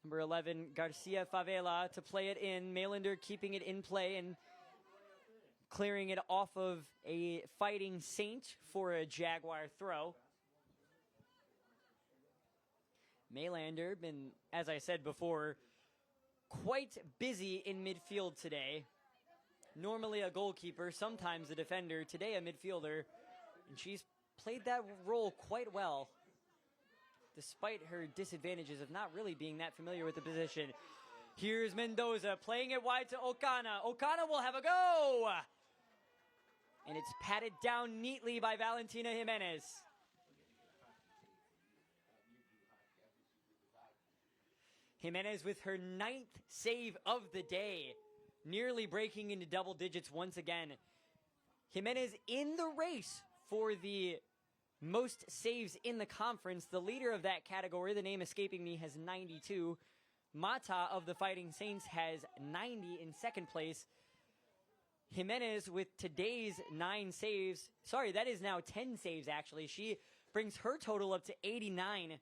Number 11, Garcia Favela to play it in. Mailander keeping it in play and clearing it off of a Fighting Saint for a Jaguar throw. Mailander been, as I said before, quite busy in midfield today. Normally a goalkeeper, sometimes a defender, today a midfielder, and she's played that role quite well, despite her disadvantages of not really being that familiar with the position. Here's Mendoza playing it wide to Okana. Okana will have a go! And it's patted down neatly by Valentina Jimenez. Jimenez with her 9th save of the day, nearly breaking into double digits once again. Jimenez in the race for the most saves in the conference. The leader of that category, the name escaping me, has 92. Mata of the Fighting Saints has 90 in second place. Jimenez with today's 9 saves. Sorry, that is now 10 saves, actually. She brings her total up to 89.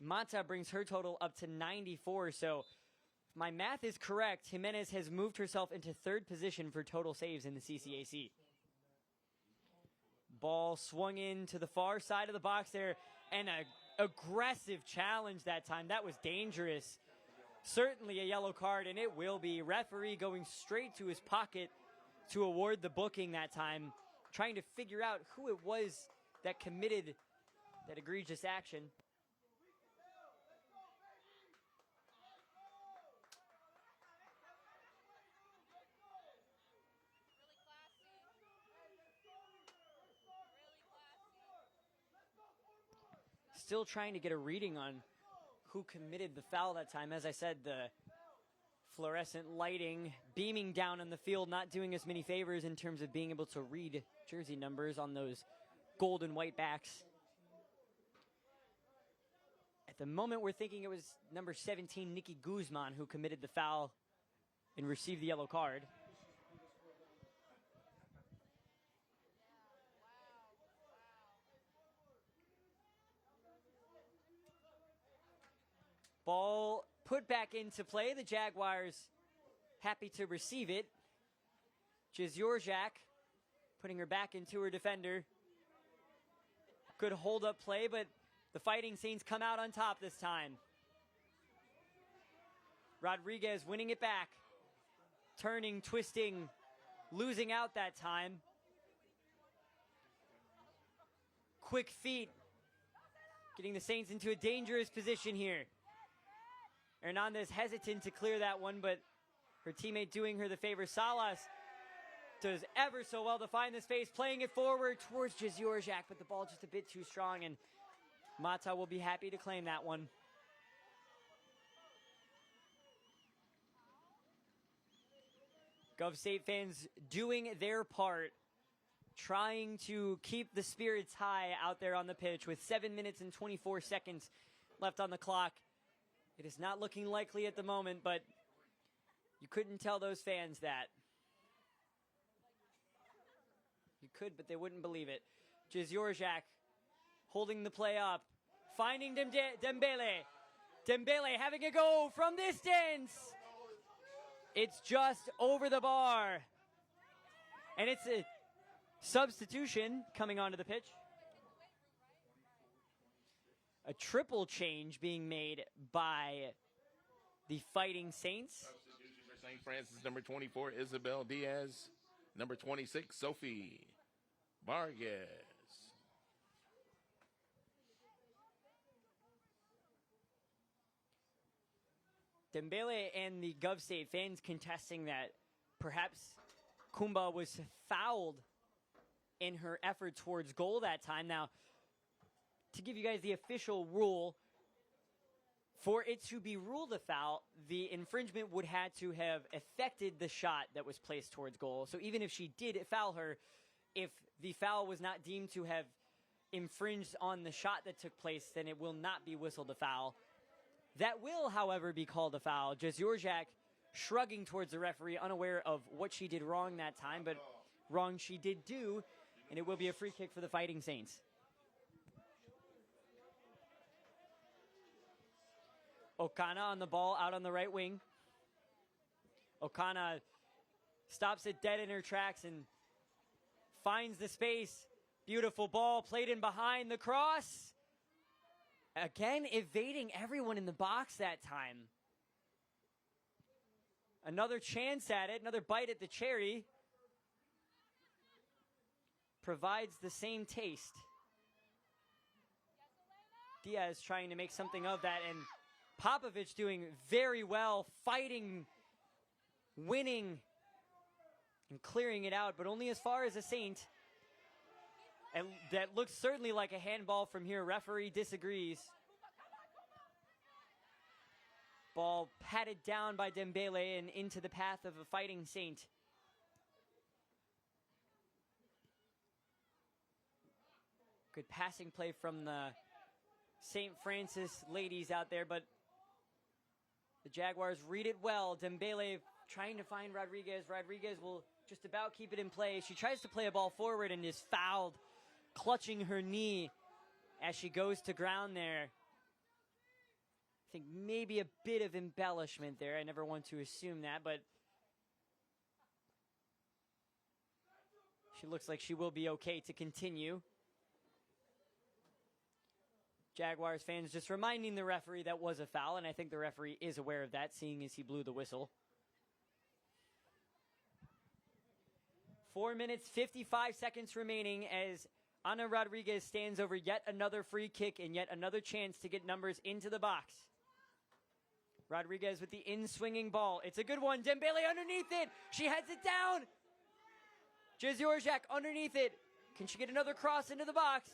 Mata brings her total up to 94. So if my math is correct, Jimenez has moved herself into 3rd position for total saves in the CCAC. Ball swung in to the far side of the box there, and an aggressive challenge that time. That was dangerous. Certainly a yellow card, and it will be. Referee going straight to his pocket to award the booking that time, trying to figure out who it was that committed that egregious action. Still trying to get a reading on who committed the foul that time. As I said, the fluorescent lighting beaming down on the field, not doing us many favors in terms of being able to read jersey numbers on those gold and white backs. At the moment, we're thinking it was number 17, Nikki Guzman, who committed the foul and received the yellow card. Ball put back into play. The Jaguars happy to receive it. Jeziorzak putting her back into her defender. Good hold-up play, but the Fighting Saints come out on top this time. Rodriguez winning it back. Turning, twisting, losing out that time. Quick feet. Getting the Saints into a dangerous position here. Hernandez hesitant to clear that one, but her teammate doing her the favor. Salas does ever so well to find the space, playing it forward towards Jeziorzak, but the ball just a bit too strong, and Mata will be happy to claim that one. Gov State fans doing their part, trying to keep the spirits high out there on the pitch with 7 minutes and 24 seconds left on the clock. It is not looking likely at the moment, but you couldn't tell those fans that. You could, but they wouldn't believe it. Jiziorzak holding the play up, finding Dembele. Dembele having a go from distance. It's just over the bar. And it's a substitution coming onto the pitch. A triple change being made by the Fighting Saints. Substitution for St. Francis, number 24, Isabel Diaz. Number 26, Sophie Vargas. Dembele and the Gov State fans contesting that perhaps Kumba was fouled in her effort towards goal that time. Now, to give you guys the official rule, for it to be ruled a foul, the infringement would have to have affected the shot that was placed towards goal. So even if she did foul her, if the foul was not deemed to have infringed on the shot that took place, then it will not be whistled a foul. That will, however, be called a foul. Jiziorzak shrugging towards the referee, unaware of what she did wrong that time, but wrong she did do, and it will be a free kick for the Fighting Saints. Okana on the ball out on the right wing. Okana stops it dead in her tracks and finds the space. Beautiful ball played in behind the cross. Again, evading everyone in the box that time. Another chance at it, another bite at the cherry. Provides the same taste. Diaz trying to make something of that, and Popovich doing very well, fighting, winning, and clearing it out, but only as far as a Saint. And that looks certainly like a handball from here. Referee disagrees. Ball patted down by Dembele and into the path of a Fighting Saint. Good passing play from the St. Francis ladies out there, but the Jaguars read it well. Dembele trying to find Rodriguez. Rodriguez will just about keep it in play. She tries to play a ball forward and is fouled, clutching her knee as she goes to ground there. I think maybe a bit of embellishment there. I never want to assume that, but she looks like she will be okay to continue. Jaguars fans just reminding the referee that was a foul, and I think the referee is aware of that, seeing as he blew the whistle. 4 minutes, 55 seconds remaining as Ana Rodriguez stands over yet another free kick and yet another chance to get numbers into the box. Rodriguez with the in-swinging ball. It's a good one. Dembele underneath it. She heads it down. Jiziorzak underneath it. Can she get another cross into the box?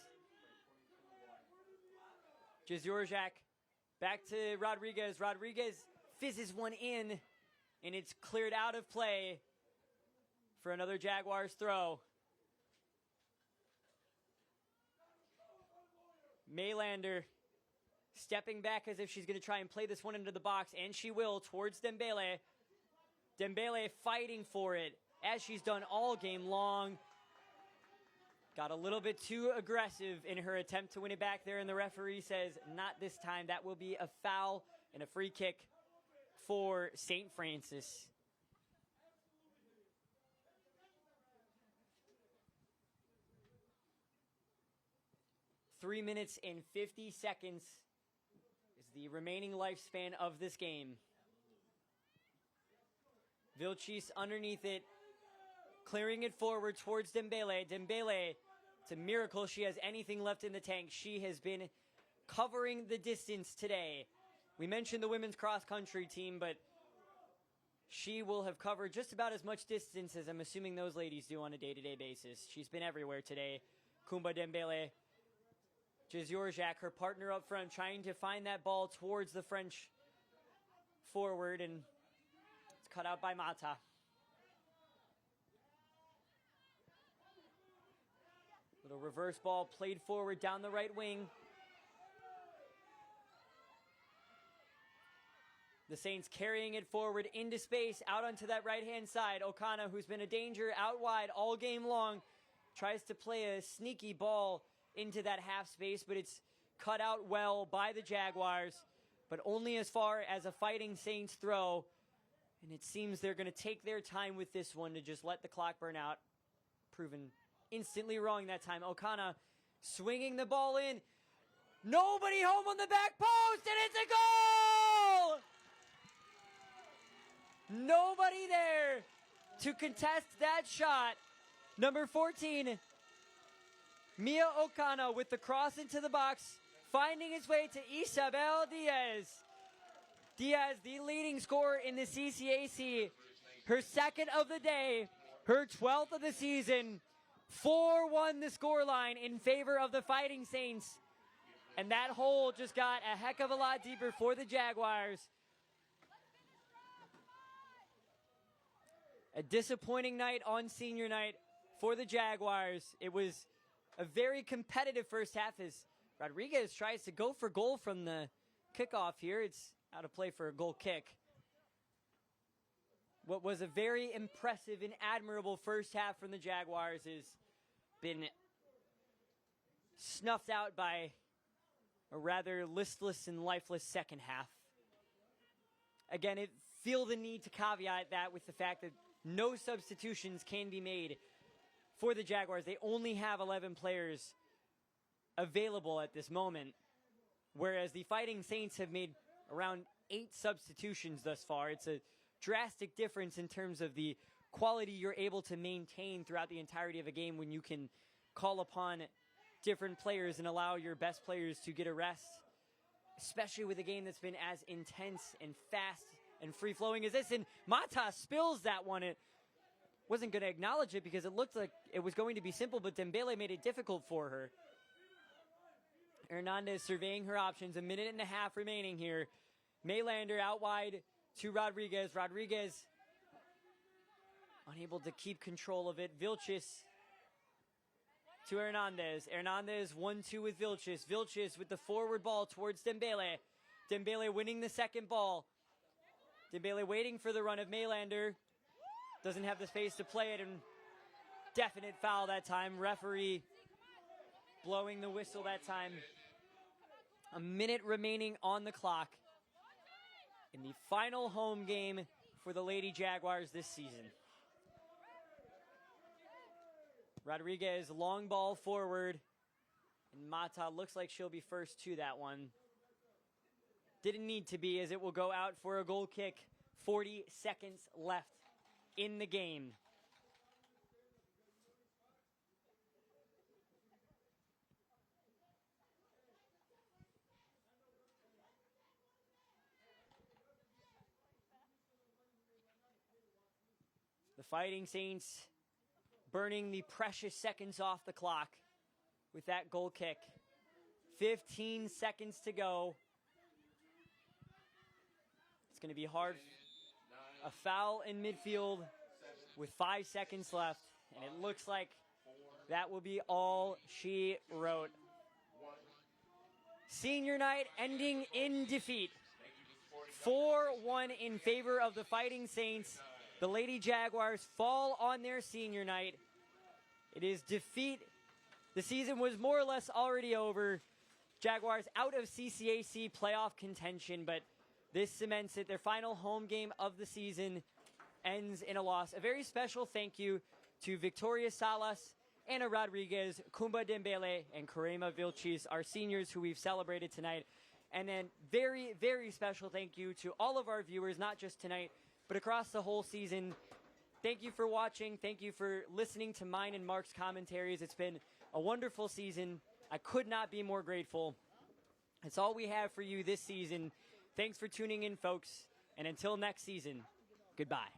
Jiziorzak back to Rodriguez. Rodriguez fizzes one in, and it's cleared out of play for another Jaguars throw. Maylander stepping back as if she's going to try and play this one into the box, and she will, towards Dembele. Dembele fighting for it, as she's done all game long. Got a little bit too aggressive in her attempt to win it back there, and the referee says, not this time. That will be a foul and a free kick for St. Francis. Three minutes and 50 seconds is the remaining lifespan of this game. Vilchis underneath it, clearing it forward towards Dembele. Dembele, it's a miracle she has anything left in the tank. She has been covering the distance today. We mentioned the women's cross-country team, but she will have covered just about as much distance as I'm assuming those ladies do on a day-to-day basis. She's been everywhere today. Kumba Dembele. Jiziorzak, her partner up front, trying to find that ball towards the French forward, and it's cut out by Mata. Little reverse ball played forward down the right wing. The Saints carrying it forward into space, out onto that right-hand side. Okana, who's been a danger out wide all game long, tries to play a sneaky ball into that half space, but it's cut out well by the Jaguars, but only as far as a Fighting Saints throw. And it seems they're going to take their time with this one to just let the clock burn out. Proven instantly wrong that time. Okana swinging the ball in. Nobody home on the back post, and it's a goal! Nobody there to contest that shot. Number 14, Mia Okana with the cross into the box, finding his way to Isabel Diaz. Diaz, the leading scorer in the CCAC, her second of the day, her 12th of the season. 4-1 the scoreline in favor of the Fighting Saints. And that hole just got a heck of a lot deeper for the Jaguars. A disappointing night on senior night for the Jaguars. It was a very competitive first half as Rodriguez tries to go for goal from the kickoff here. It's out of play for a goal kick. What was a very impressive and admirable first half from the Jaguars has been snuffed out by a rather listless and lifeless second half. Again, I feel the need to caveat that with the fact that no substitutions can be made for the Jaguars. They only have 11 players available at this moment, whereas the Fighting Saints have made around 8 substitutions thus far. It's a drastic difference in terms of the quality you're able to maintain throughout the entirety of a game when you can call upon different players and allow your best players to get a rest, especially with a game that's been as intense and fast and free-flowing as this. And Mata spills that one. It wasn't going to acknowledge it because it looked like it was going to be simple, but Dembele made it difficult for her. Hernandez surveying her options. A minute and a half remaining here. Maylander out wide to Rodriguez. Rodriguez unable to keep control of it. Vilches to Hernandez. Hernandez 1-2 with Vilches. Vilches with the forward ball towards Dembele. Dembele winning the second ball. Dembele waiting for the run of Maylander. Doesn't have the space to play it, and definite foul that time. Referee blowing the whistle that time. A minute remaining on the clock in the final home game for the Lady Jaguars this season. Rodriguez, long ball forward, and Mata looks like she'll be first to that one. Didn't need to be, as it will go out for a goal kick. 40 seconds left in the game. The Fighting Saints burning the precious seconds off the clock with that goal kick. 15 seconds to go. It's going to be hard. A foul in midfield with 5 seconds left, and it looks like that will be all she wrote. Senior night ending in defeat. 4-1 in favor of the Fighting Saints. The Lady Jaguars fall on their senior night. It is defeat. The season was more or less already over. Jaguars out of CCAC playoff contention, but this cements it. Their final home game of the season ends in a loss. A very special thank you to Victoria Salas, Ana Rodriguez, Kumba Dembele, and Karema Vilches, our seniors who we've celebrated tonight. And then very, very special thank you to all of our viewers, not just tonight, but across the whole season. Thank you for watching. Thank you for listening to mine and Mark's commentaries. It's been a wonderful season. I could not be more grateful. That's all we have for you this season. Thanks for tuning in, folks. And until next season, goodbye.